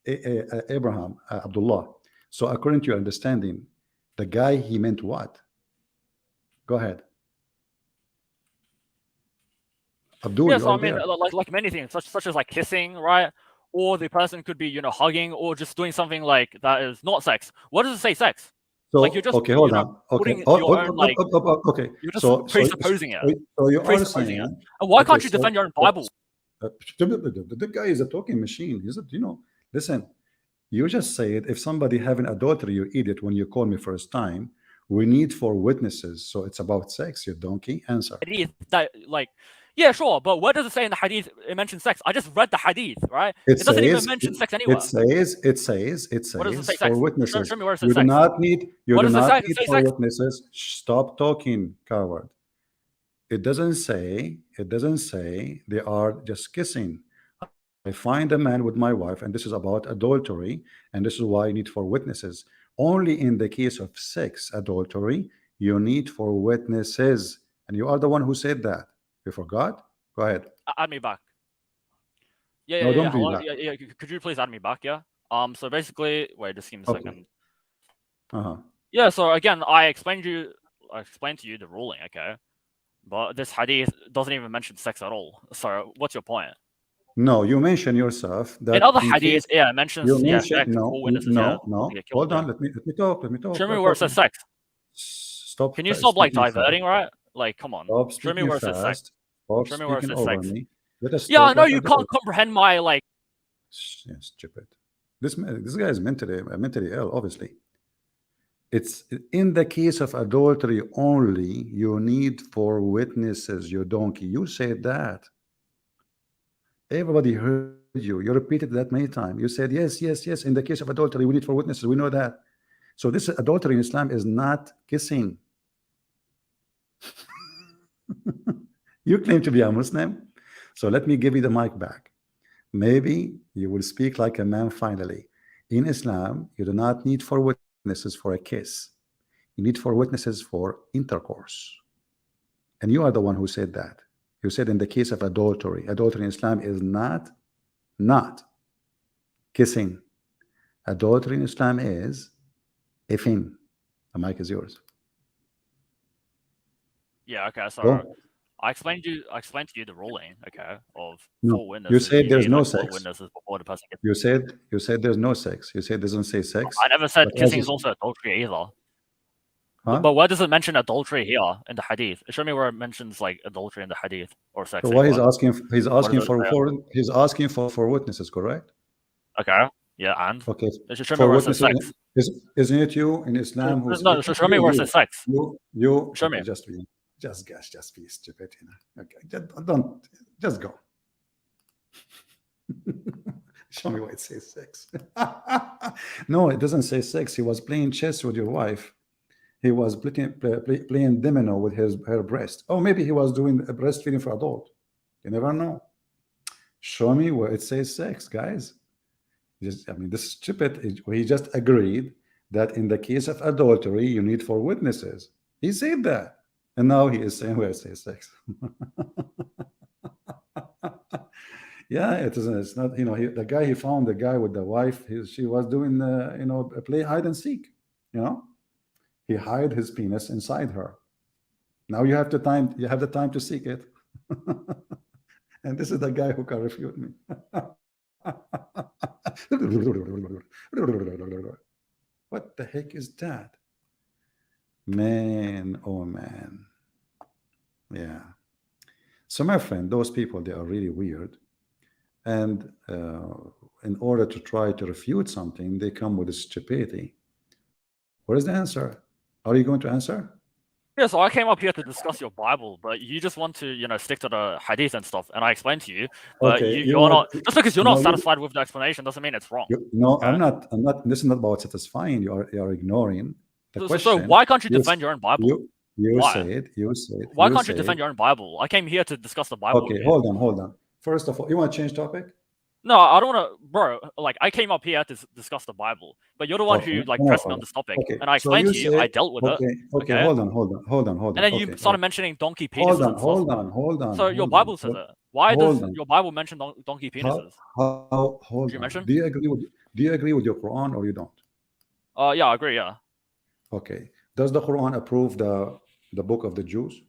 Abraham, Abdullah. So according to your understanding, the guy, he meant what? Go ahead. Abdul, yeah, so I mean, like many things, such as like kissing, right? Or the person could be, hugging, or just doing something like that is not sex. What does it say sex? So, like you're just okay, hold on. Okay, okay, you're just presupposing it. So you are saying, and why can't you defend your own Bible? The guy is a talking machine. He's a, listen. You just said if somebody having adultery, you eat it. When you call me first time, we need 4 witnesses. So it's about sex. You donkey. Answer. Yeah, sure, but where does it say in the hadith it mentions sex? I just read the hadith, right? It doesn't even mention sex anywhere. It says what does it say, 4 witnesses. Show me where it says you sex. do not need 4 sex? witnesses. Stop talking, coward. It doesn't say they are just kissing. I find a man with my wife, and this is about adultery, and this is why you need 4 witnesses. Only in the case of sex adultery, you need 4 witnesses, and you are the one who said that. You forgot? Go ahead. Add me back. Yeah. Don't do that. Yeah. Could you please add me back? Yeah. So basically, wait, just give me a second. Yeah. So again, I explained to you the ruling, okay? But this hadith doesn't even mention sex at all. So what's your point? No, you mentioned yourself that In other in hadith, case yeah, it mentions you yeah, mentioned sex, no, four witnesses, yeah, no. to get killed. Hold on, Yeah. let me talk. Let me talk. Show me You're where it says talking. sex. Stop. Can you stop like Speaking fast. diverting, right? Like, come on. Stop Show me speaking where it says sex. fast. Stop Show me where it speaking says over sex. me. Let us Yeah, I talk know like you adults. can't comprehend my like. Yeah, stupid. This guy is mentally ill. Obviously, it's in the case of adultery only. You need 4 witnesses. You donkey. You said that. Everybody heard you. You repeated that many times. You said yes, yes, yes. In the case of adultery, we need 4 witnesses. We know that. So this adultery in Islam is not kissing. You claim to be a Muslim, so let me give you the mic back. Maybe you will speak like a man finally. In Islam, you do not need 4 witnesses for a kiss. You need 4 witnesses for intercourse. And you are the one who said that. You said in the case of adultery, adultery in Islam is not kissing. Adultery in Islam is ifing. The mic is yours. Yeah, okay. So Go. I explained to you the ruling, okay, of No, 4 witnesses. you said there's need, no like, 4 sex. witnesses before the person gets. You said there's no sex. You said it doesn't say sex. I never said But as kissing you- is also adultery either. Huh? But where does it mention adultery here in the hadith? Show me where it mentions like adultery in the hadith or sex. So why he's anywhere. asking? He's asking does it for 4 witnesses, correct? Okay. Yeah, and Okay. it should show me 4 where it says witnesses. sex. Isn't it you in Islam who No, speak? show me where it says sex. You. Show Okay, me. just be stupid. You know. Okay, just go. Show me why it says sex. No, it doesn't say sex. He was playing chess with your wife. He was playing domino with her breast. Oh, maybe he was doing a breastfeeding for adult. You never know. Show me where it says sex, guys. I mean, this is stupid. He just agreed that in the case of adultery, you need 4 witnesses. He said that. And now he is saying where it says sex. Yeah, it's not, you know, the guy he found, the guy with the wife, she was doing, you know, play hide and seek, you know. He hid his penis inside her. Now you have the time to seek it. And this is the guy who can refute me. What the heck is that? Man, oh man. Yeah. So my friend, those people, they are really weird. And in order to try to refute something, they come with a stupidity. What is the answer? Are you going to answer? Yeah, so I came up here to discuss your Bible, but you just want to, you know, stick to the hadith and stuff. And I explained to you, but Okay, you're not. Just because you're not satisfied with the explanation doesn't mean it's wrong. No, okay? I'm not. This is not about satisfying. You are ignoring the question. So why can't you defend your own Bible? You Why? said. Why can't you defend your own Bible? I came here to discuss the Bible. Okay, hold on. First of all, you want to change topic? No, I don't want to, bro. Like, I came up here to discuss the Bible, but you're the one who like pressed me on this topic, and I explained to you. I dealt with it. Okay, hold on. And then you started mentioning donkey penises. Hold on. So your Bible says it. Why does your Bible mention donkey penises? Hold on. Do you agree with your Quran or you don't? Yeah, I agree. Yeah. Okay. Does the Quran approve the book of the Jews?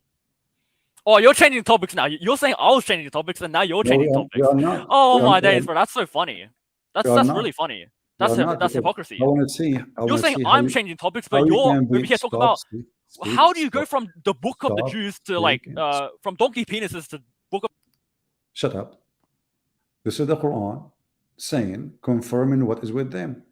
Oh, you're changing topics now. You're saying I was changing topics, and now you're changing topics. Oh my days, bro! That's so funny. That's really funny. That's hypocrisy. I want to see. You're saying I'm changing topics, but you're over here talking about how do you go from the book of the Jews to like from donkey penises to book of. Shut up. This is the Quran saying, confirming what is with them.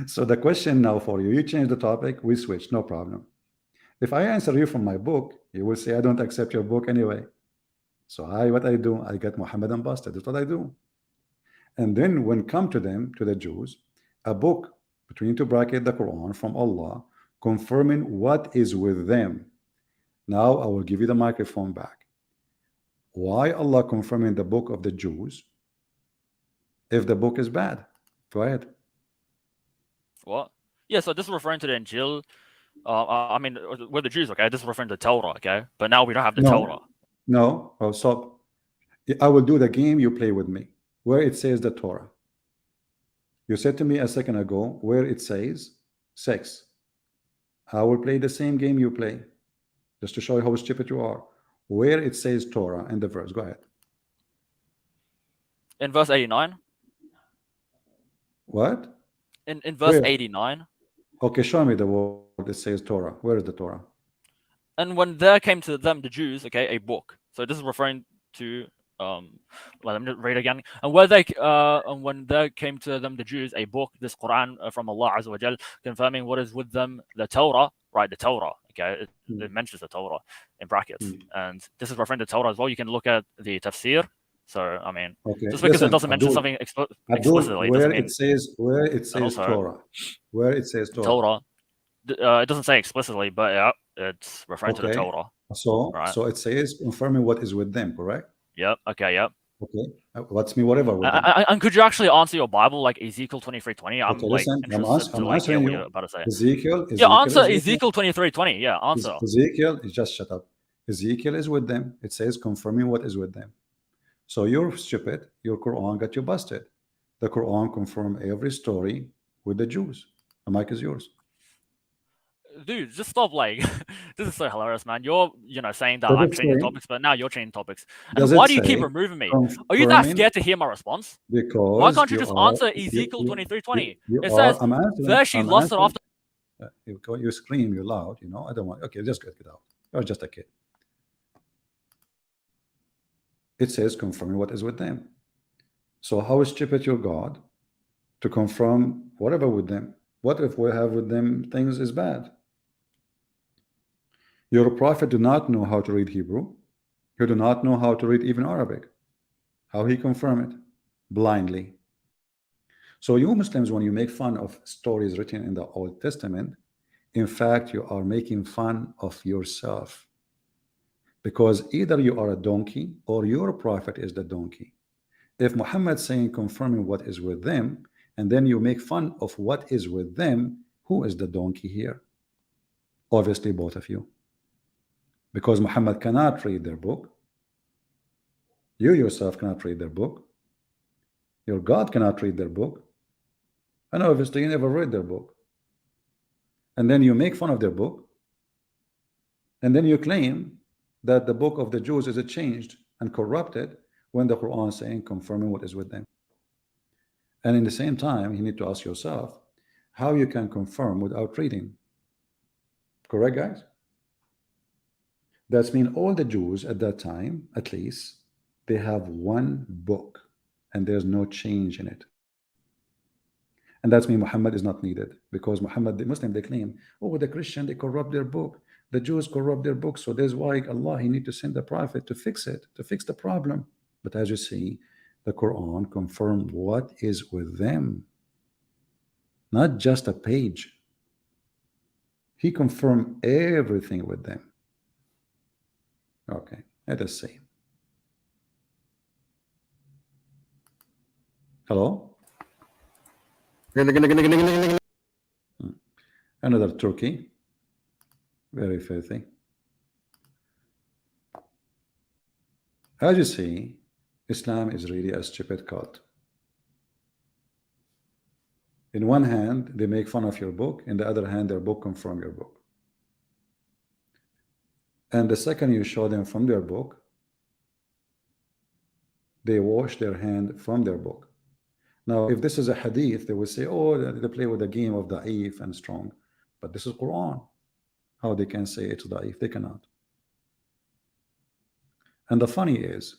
So the question now for you change the topic, we switch, no problem. If I answer you from my book, you will say I don't accept your book anyway. So what I do, I get Muhammadan busted. That's what I do. And then when come to them, to the Jews, a book between two brackets, the Quran from Allah, confirming what is with them. Now I will give you the microphone back. Why Allah confirming the book of the Jews if the book is bad? Go ahead. What? Yeah, so this is referring to the Injil. I mean, we're the Jews, okay? This is referring to Torah, okay? But now we don't have the Torah. No, oh, stop. I will do the game you play with me, where it says the Torah. You said to me a second ago, where it says sex. I will play the same game you play. just to show you how stupid you are. Where it says Torah in the verse. Go ahead. In verse 89. What? In verse Where? 89. Okay, show me the word that says Torah. Where is the Torah? And when there came to them, the Jews, okay, a book. So this is referring to let me read again. And when there came to them, the Jews, a book, this Quran from Allah Azza wa Jal, confirming what is with them, the Torah, right? The Torah, okay, it mentions the Torah in brackets, and this is referring to Torah as well. You can look at the tafsir. So I mean, just because it doesn't mention something explicitly, where doesn't mean it says also, Torah, where it says Torah. It doesn't say explicitly, but yeah, it's referring to the Torah. So, right? So it says confirming what is with them, correct? Yep. Okay. Yep. Okay. What's me? Whatever with them. And could you actually answer your Bible like Ezekiel 23:20? I'm okay, like listen, interested to like hear what you're about to say. Ezekiel yeah, answer Ezekiel 23:20. Yeah, answer. Ezekiel is just shut up. Ezekiel is with them. It says confirming what is with them. So you're stupid. Your Quran got you busted. The Quran confirmed every story with the Jews. The mic is yours. Dude, just stop. Like, this is so hilarious, man. You're, saying that I'm changing topics, but now you're changing topics. And why do you keep removing me? Are you that scared to hear my response? Because why can't you just answer Ezekiel 23:20? It says, there she lusted after. You scream, you're loud, I don't want. Okay, just get out. You're just a kid. It says confirming what is with them. So how stupid your God to confirm whatever with them? What if we have with them things is bad? Your prophet do not know how to read Hebrew. He do not know how to read even Arabic. How he confirm it? Blindly. So you Muslims, when you make fun of stories written in the Old Testament, in fact, you are making fun of yourself. Because either you are a donkey or your prophet is the donkey. If Muhammad saying confirming what is with them, and then you make fun of what is with them, who is the donkey here? Obviously both of you. Because Muhammad cannot read their book. You yourself cannot read their book. Your God cannot read their book. And obviously you never read their book. And then you make fun of their book. And then you claim that the book of the Jews is changed and corrupted when the Quran is saying confirming what is with them. And in the same time, you need to ask yourself how you can confirm without reading. Correct, guys? That's mean all the Jews at that time, at least, they have one book and there's no change in it. And that's mean Muhammad is not needed, because Muhammad, the Muslim, they claim, oh, the Christian, they corrupt their book. The Jews corrupt their book. So there's why Allah, he need to send a prophet to fix it, to fix the problem. But as you see, the Quran confirmed what is with them. Not just a page. He confirmed everything with them. Okay, let us see. Hello? Another Turkey. Very filthy. As you see, Islam is really a stupid cult. In one hand, they make fun of your book. In the other hand, their book confirm your book. And the second you show them from their book, they wash their hand from their book. Now, if this is a hadith, they will say, oh, they play with the game of da'if and strong. But this is Quran. How they can say it's da'if? They cannot. And the funny is,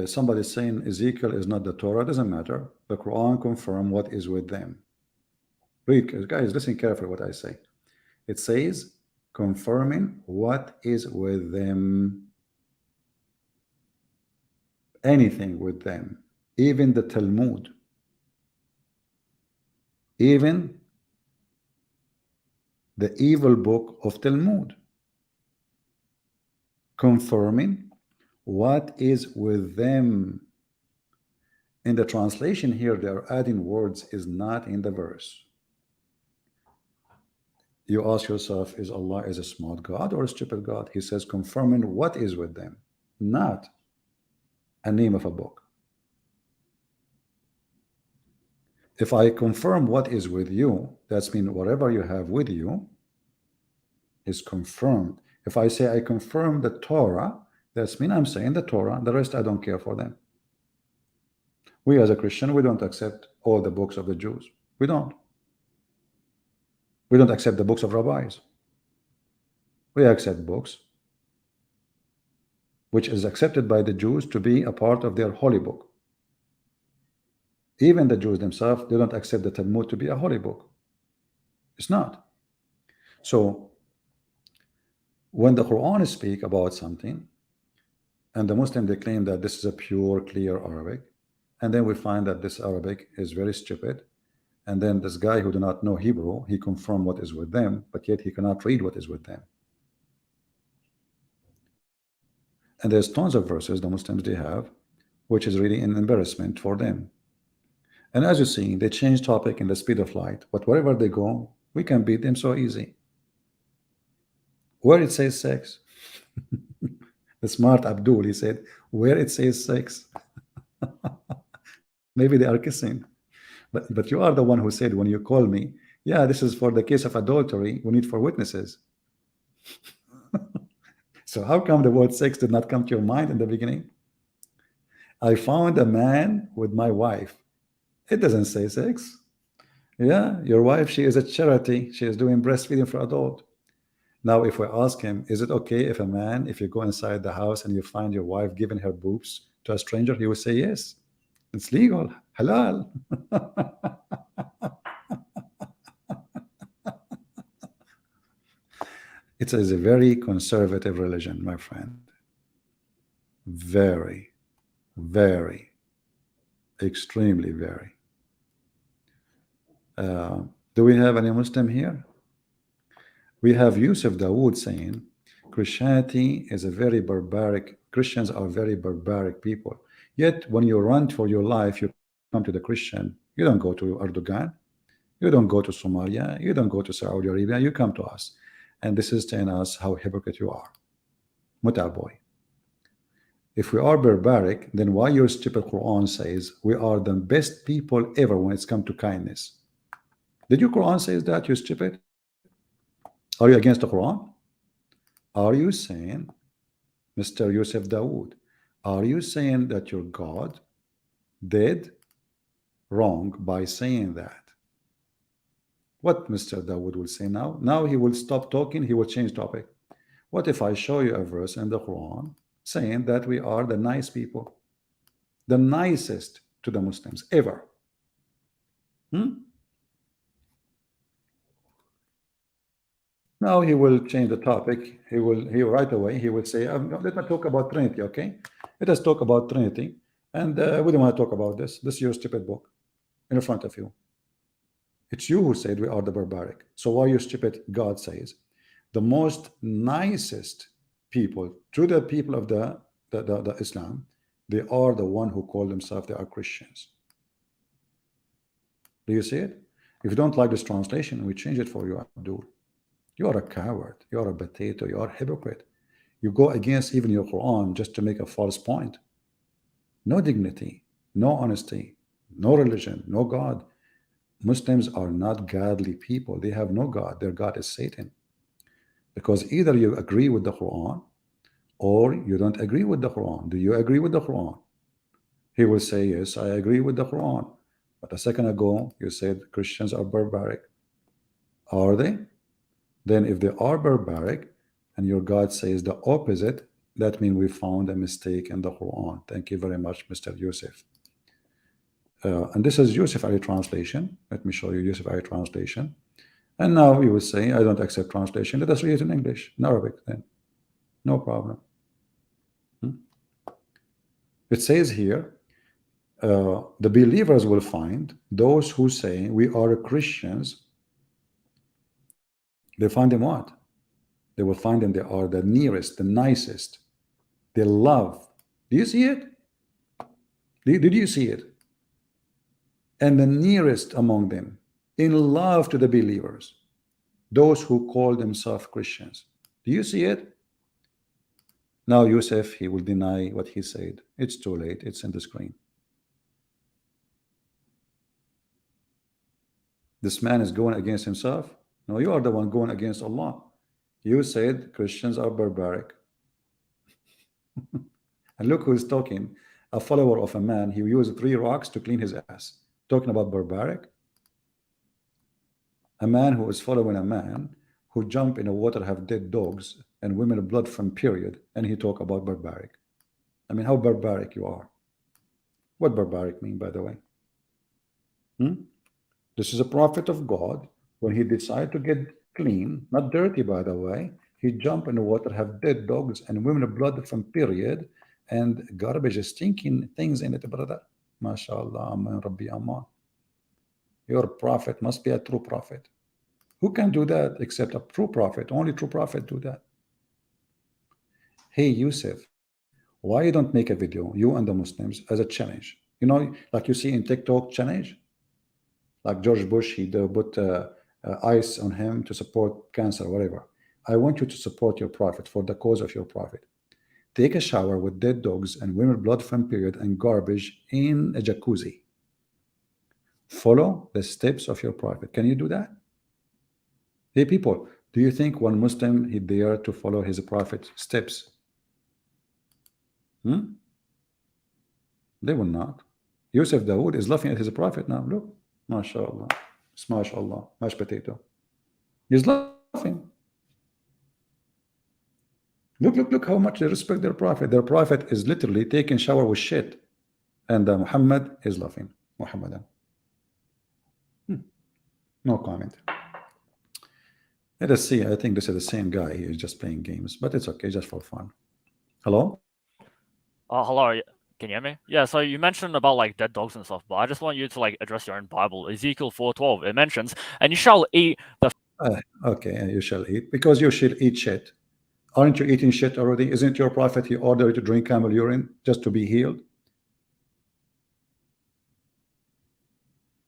somebody saying Ezekiel is not the Torah. Doesn't matter. The Quran confirm what is with them. Read, guys, listen carefully what I say. It says confirming what is with them. Anything with them, even the Talmud, even the evil book of Talmud, confirming what is with them. In the translation here, they are adding words is not in the verse. You ask yourself, is Allah is a smart God or a stupid God? He says confirming what is with them, not a name of a book. If I confirm what is with you, that's mean whatever you have with you is confirmed. If I say I confirm the Torah, that's mean I'm saying the Torah. The rest I don't care for them. We as a Christian, we don't accept all the books of the Jews. We don't. We don't accept the books of rabbis. We accept books which is accepted by the Jews to be a part of their holy book. Even the Jews themselves, they don't accept the Talmud to be a holy book. It's not. So when the Quran speak about something, and the Muslim, they claim that this is a pure, clear Arabic, and then we find that this Arabic is very stupid, and then this guy who do not know Hebrew, he confirm what is with them, but yet he cannot read what is with them. And there's tons of verses the Muslims they have, which is really an embarrassment for them. And as you see, they change topic in the speed of light, but wherever they go, we can beat them so easy. Where it says sex, the smart Abdul, he said, where it says sex, maybe they are kissing. But you are the one who said when you call me, yeah, this is for the case of adultery, we need 4 witnesses. So how come the word sex did not come to your mind in the beginning? I found a man with my wife. It doesn't say sex. Yeah, your wife, she is a charity. She is doing breastfeeding for adult. Now, if we ask him, is it okay if a man, if you go inside the house and you find your wife giving her boobs to a stranger, he would say yes. It's legal, halal. It is a very conservative religion, my friend. Very, very, extremely very. Do we have any Muslim here? We have Yusuf Dawood saying Christianity is a very barbaric, Christians are very barbaric people. Yet when you run for your life, you come to the Christian, you don't go to Erdogan, you don't go to Somalia, you don't go to Saudi Arabia, you come to us. And this is telling us how hypocrite you are. Muta boy. If we are barbaric, then why your stupid Quran says we are the best people ever when it's come to kindness? Did your Quran say that, you stupid? Are you against the Quran? Are you saying, Mr. Yusuf Dawood, are you saying that your God did wrong by saying that? What Mr. Dawood will say now? Now he will stop talking, he will change topic. What if I show you a verse in the Quran saying that we are the nice people, the nicest to the Muslims ever? Now he will change the topic. He right away he will say, let me talk about Trinity, okay? Let us talk about Trinity. And we don't want to talk about this. This is your stupid book in front of you. It's you who said we are the barbaric. So why you stupid? God says the most nicest people to the people of the Islam, they are the one who call themselves they are Christians. Do you see it? If you don't like this translation, we change it for you, Abdul. You are a coward. You are a potato. You are a hypocrite. You go against even your Quran just to make a false point. No dignity, no honesty, no religion, no God. Muslims are not godly people. They have no God. Their God is Satan. Because either you agree with the Quran or you don't agree with the Quran. Do you agree with the Quran? He will say, yes, I agree with the Quran. But a second ago, you said Christians are barbaric. Are they? Then if they are barbaric and your God says the opposite, that means we found a mistake in the Quran. Thank you very much, Mr. Yusuf. And this is Yusuf Ali translation. Let me show you Yusuf Ali translation. And now you will say, I don't accept translation. Let us read it in English, in Arabic then. No problem. It says here, the believers will find those who say we are Christians. They find them what? They will find them they are the nearest, the nicest. They love. Do you see it? Did you see it? And the nearest among them, in love to the believers, those who call themselves Christians. Do you see it? Now Yusuf, he will deny what he said. It's too late. It's in the screen. This man is going against himself. No, you are the one going against Allah. You said Christians are barbaric. And look who is talking. A follower of a man, he used 3 rocks to clean his ass. Talking about barbaric. A man who is following a man who jump in the water, have dead dogs and women blood from period, and he talk about barbaric. I mean, how barbaric you are. What barbaric mean, by the way? This is a prophet of God. When he decided to get clean, not dirty, by the way, he jump in the water, have dead dogs and women blood from period, and garbage, stinking things in it, brother. MashaAllah, Aman, Rabbi Aman. Your prophet must be a true prophet. Who can do that except a true prophet? Only true prophet do that. Hey, Yusuf, why you don't make a video, you and the Muslims, as a challenge? You know, like you see in TikTok challenge, like George Bush, he put ice on him to support cancer, whatever. I want you to support your prophet for the cause of your prophet. Take a shower with dead dogs and women blood from period and garbage in a jacuzzi. Follow the steps of your prophet. Can you do that? Hey people, do you think one Muslim he dare to follow his prophet's steps? They will not. Yusuf Dawood is laughing at his prophet now. Look, MashaAllah, smash Allah, mashed potato. He's laughing. Look how much they respect their prophet. Their prophet is literally taking shower with shit, and Muhammad is laughing. Muhammadan. No comment. Let us see. I think this is the same guy. He is just playing games, but it's okay, just for fun. Hello? Hello. Can you hear me? Yeah, so you mentioned about like dead dogs and stuff, but I just want you to like address your own Bible. Ezekiel 4:12, it mentions, and you shall eat the okay, you shall eat, because you should eat shit. Aren't you eating shit already? Isn't your prophet he ordered you to drink camel urine just to be healed?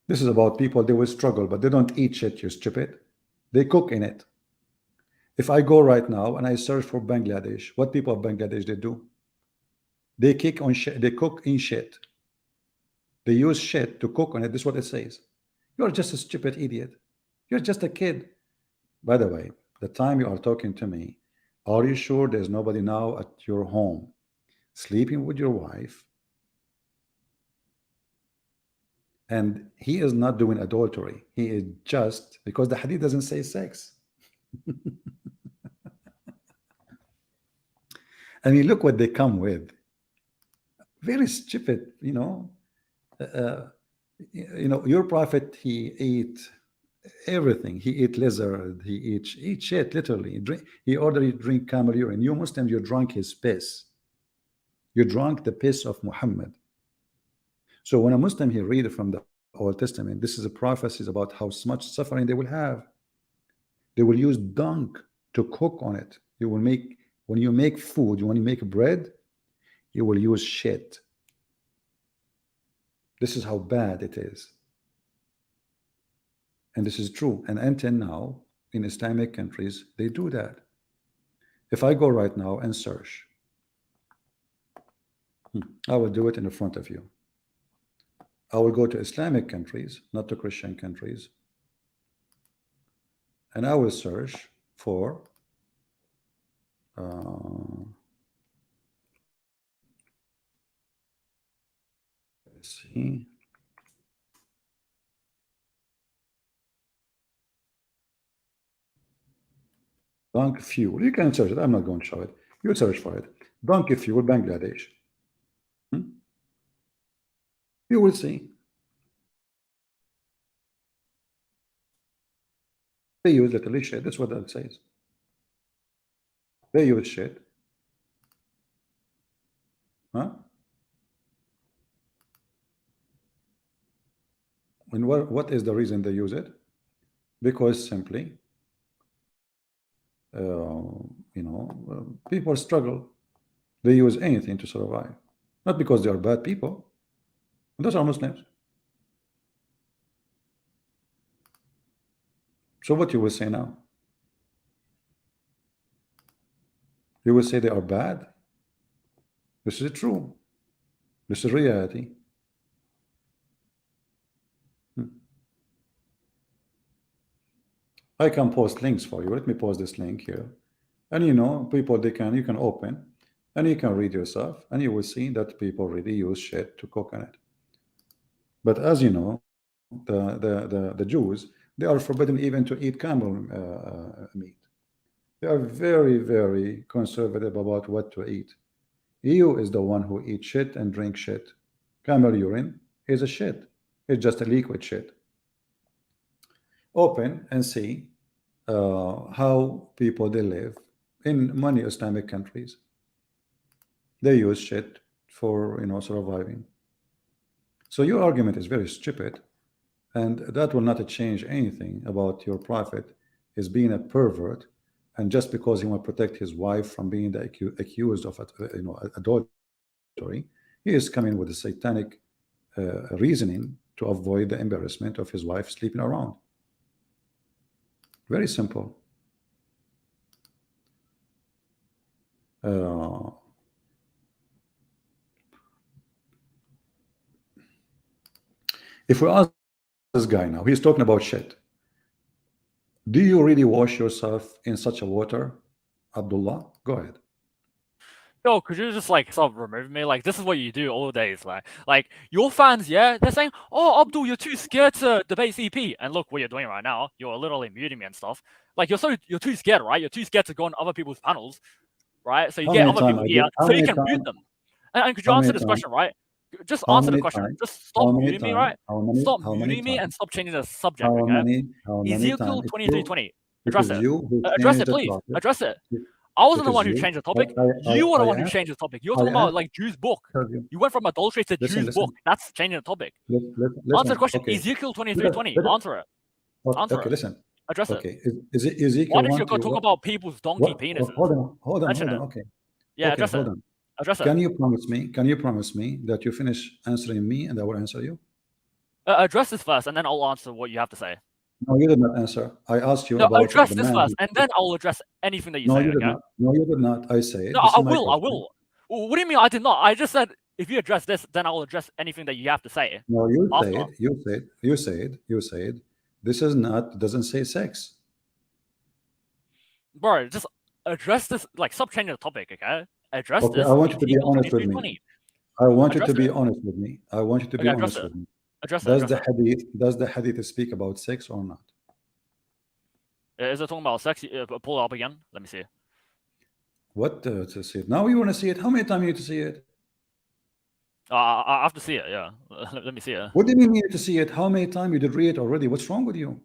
This is about people, they will struggle, but they don't eat shit, you stupid. They cook in it. If I go right now and I search for Bangladesh, what people of Bangladesh they do? They kick on shit, they cook in shit. They use shit to cook on it. This is what it says. You're just a stupid idiot. You're just a kid. By the way, the time you are talking to me, are you sure there's nobody now at your home sleeping with your wife? And he is not doing adultery. He is just, because the hadith doesn't say sex. I mean, look what they come with. Very stupid, you know. Your prophet, he ate everything. He ate lizard. He eat shit, literally. He ordered you to drink camel urine. You Muslims, you drank his piss. You drank the piss of Muhammad. So when a Muslim he read from the Old Testament, this is a prophecy about how much suffering they will have. They will use dung to cook on it. You will make, when you make food, you want to make bread, you will use shit. This is how bad it is. And this is true. And until now, in Islamic countries, they do that. If I go right now and search, I will do it in the front of you. I will go to Islamic countries, not to Christian countries, and I will search for let's see. Donkey fuel. You can search it. I'm not going to show it. You search for it. Donkey fuel, Bangladesh. You will see. They use literally shit. That's what that says. They use shit. Huh? And what is the reason they use it? Because simply, people struggle. They use anything to survive. Not because they are bad people. Those are Muslims. So what you will say now? You will say they are bad? This is true. This is reality. I can post links for you. Let me post this link here. And you know, people, you can open and you can read yourself and you will see that people really use shit to cook on it. But as you know, the Jews, they are forbidden even to eat camel meat. They are very, very conservative about what to eat. You is the one who eats shit and drink shit. Camel urine is a shit. It's just a liquid shit. Open and see how people they live in many Islamic countries. They use shit for surviving. So your argument is very stupid, and that will not change anything about your prophet is being a pervert, and just because he want to protect his wife from being accused of adultery, he is coming with a satanic reasoning to avoid the embarrassment of his wife sleeping around. Very simple. If we ask this guy now, he's talking about shit. Do you really wash yourself in such a water, Abdullah? Go ahead. Yo, could you just like stop removing me? Like, this is what you do all days, like your fans, yeah, they're saying, "Oh, Abdul, you're too scared to debate CP." And look what you're doing right now. You're literally muting me and stuff. Like, you're too scared, right? You're too scared to go on other people's panels, right? So you get other people here, so you can mute them. And could you answer this question, right? Just answer the question. Just stop muting me, right? Stop muting me and stop changing the subject. Okay? Ezekiel 23:20. Address it. Address it, please. Address it. I wasn't the one who changed the topic. You were the one who changed the topic. You're talking about like Jew's book. You went from adultery to Jew's book. That's changing the topic. Answer the question. Ezekiel 23:20. Answer it. Answer it. Listen. Address it. Okay. Is it Ezekiel? Why did you go talk about people's donkey penises? Hold on. Okay. Yeah, address it. Address it. Can you promise me that you finish answering me and I will answer you? Address this first, and then I'll answer what you have to say. No, you did not answer. I asked you about address this first, and then I'll address anything that you say. You did not. No, you did not. I say. No, I will. What do you mean I did not? I just said if you address this, then I'll address anything that you have to say. No, you said this is not doesn't say sex. Bro, just address this. Like, stop changing the topic, okay? Address this. I want you to be honest with me. I want you to be honest with me. Address Does it. the hadith speak about sex or not? Is it talking about sex? Pull it up again. Let me see. What to see it? Now you want to see it? How many times you need to see it? I have to see it. Yeah, let me see it. What do you mean you need to see it? How many times you did read it already? What's wrong with you?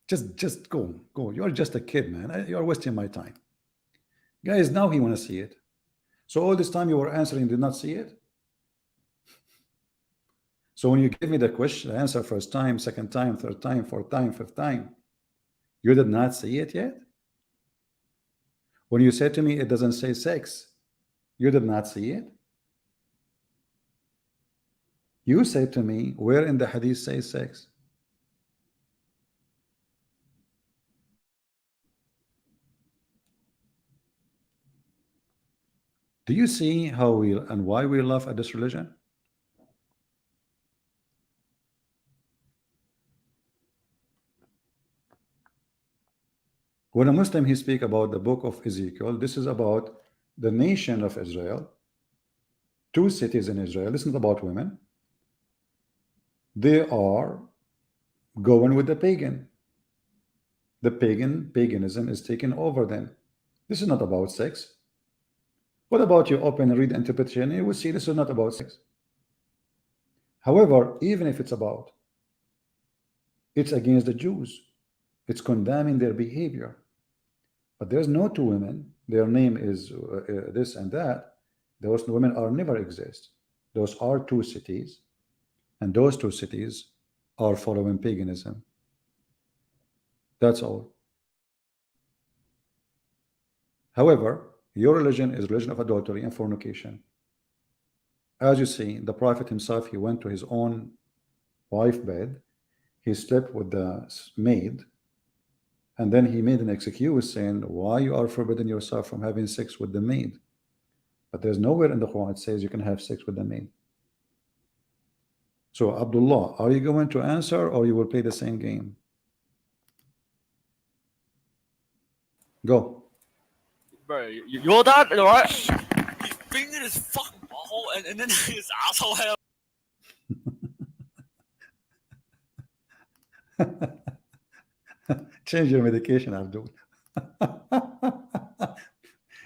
Just go. You're just a kid, man. You're wasting my time. Guys, now he want to see it. So all this time you were answering, did not see it? So when you give me the question, answer first time, second time, third time, fourth time, fifth time, you did not see it yet? When you said to me, it doesn't say sex, you did not see it? You said to me, where in the hadith say sex? Do you see how we and why we laugh at this religion? When a Muslim he speak about the book of Ezekiel, this is about the nation of Israel, 2 cities in Israel. This is not about women. They are going with the pagan. The paganism is taking over them. This is not about sex. What about you open and read the interpretation? You will see this is not about sex. However, even if it's about, it's against the Jews. It's condemning their behavior. But there's no 2 women. Their name is this and that. Those women are never exist. Those are 2 cities. And those 2 cities are following paganism. That's all. However, your religion is religion of adultery and fornication. As you see, the Prophet himself, he went to his own wife bed. He slept with the maid. And then he made an excuse saying, why you are forbidding yourself from having sex with the maid? But there's nowhere in the Quran it says you can have sex with the maid. So Abdullah, are you going to answer or you will play the same game? Go. Bro, your dad, right? He fingered his fucking butthole and then his asshole hair. Change your medication, Abdul.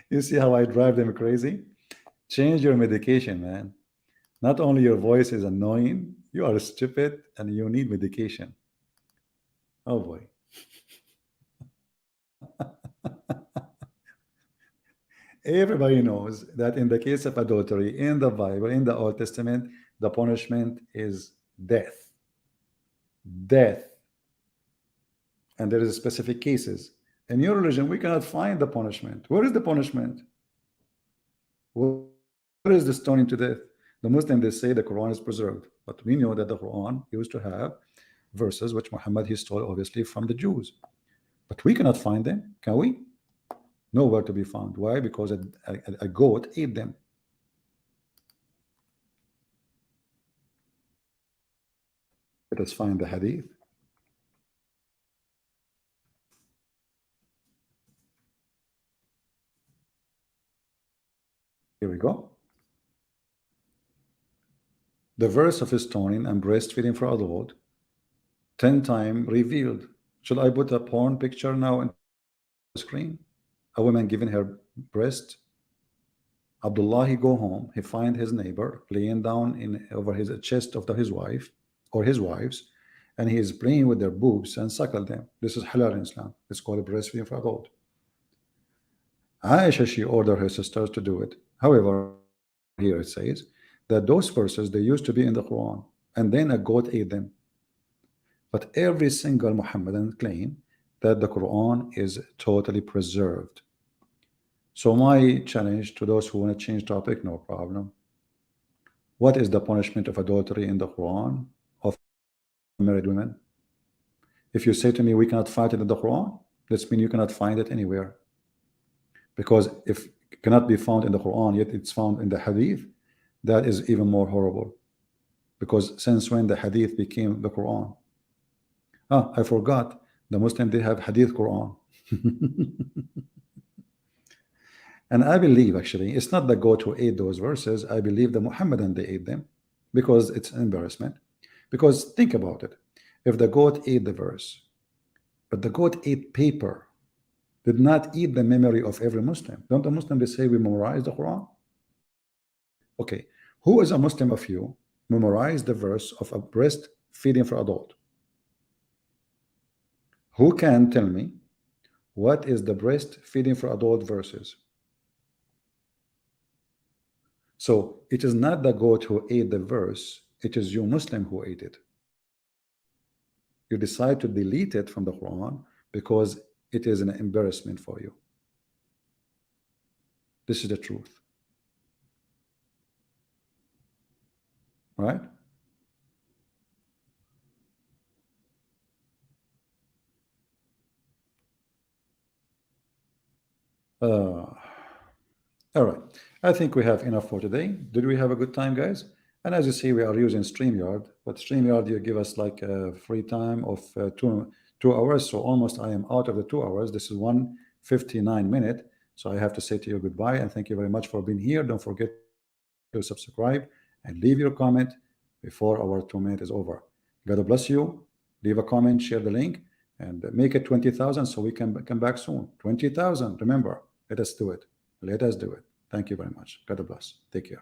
You see how I drive them crazy? Change your medication, man. Not only your voice is annoying, you are stupid and you need medication. Oh boy. Everybody knows that in the case of adultery in the Bible, in the Old Testament, the punishment is death. Death. And there is specific cases. In your religion, we cannot find the punishment. Where is the punishment? Where is the stoning to death? The Muslims, they say the Quran is preserved, but we know that the Quran used to have verses which Muhammad he stole obviously from the Jews, but we cannot find them, can we? Nowhere to be found. Why? Because a goat ate them. Let us find the hadith. Here we go. The verse of stoning and breastfeeding for adult 10 times revealed. Should I put a porn picture now on the screen? A woman giving her breast. Abdullah, he go home, he find his neighbor laying down over his chest of his wife or his wives, and he is playing with their boobs and suckle them. This is halal in Islam. It's called breastfeeding for adult. Aisha, she ordered her sisters to do it. However, here it says that those verses, they used to be in the Quran, and then a goat ate them. But every single Muhammadan claim that the Quran is totally preserved. So my challenge to those who want to change topic, no problem. What is the punishment of adultery in the Quran of married women? If you say to me we cannot find it in the Quran, that means you cannot find it anywhere. Because if it cannot be found in the Quran, yet it's found in the Hadith, that is even more horrible. Because since when the Hadith became the Quran? I forgot. The Muslims, they have Hadith Quran. And I believe actually it's not the goat who ate those verses. I believe the Muhammadan, they ate them because it's an embarrassment. Because think about it. If the goat ate the verse, but the goat ate paper, did not eat the memory of every Muslim. Don't the Muslims, they say we memorize the Quran? Okay, who is a Muslim of you memorize the verse of a breastfeeding for adult? Who can tell me what is the breastfeeding for adult verses? So it is not the goat who ate the verse, it is you Muslim who ate it. You decide to delete it from the Quran because it is an embarrassment for you. This is the truth. Right? All right. I think we have enough for today. Did we have a good time, guys? And as you see, we are using StreamYard, but StreamYard, you give us like a free time of 2 hours. So almost I am out of the 2 hours. This is 1:59 minute. So I have to say to you goodbye and thank you very much for being here. Don't forget to subscribe and leave your comment before our 2 minutes is over. God bless you. Leave a comment, share the link, and make it 20,000 so we can come back soon. 20,000. Remember, let us do it. Let us do it. Thank you very much. God bless. Take care.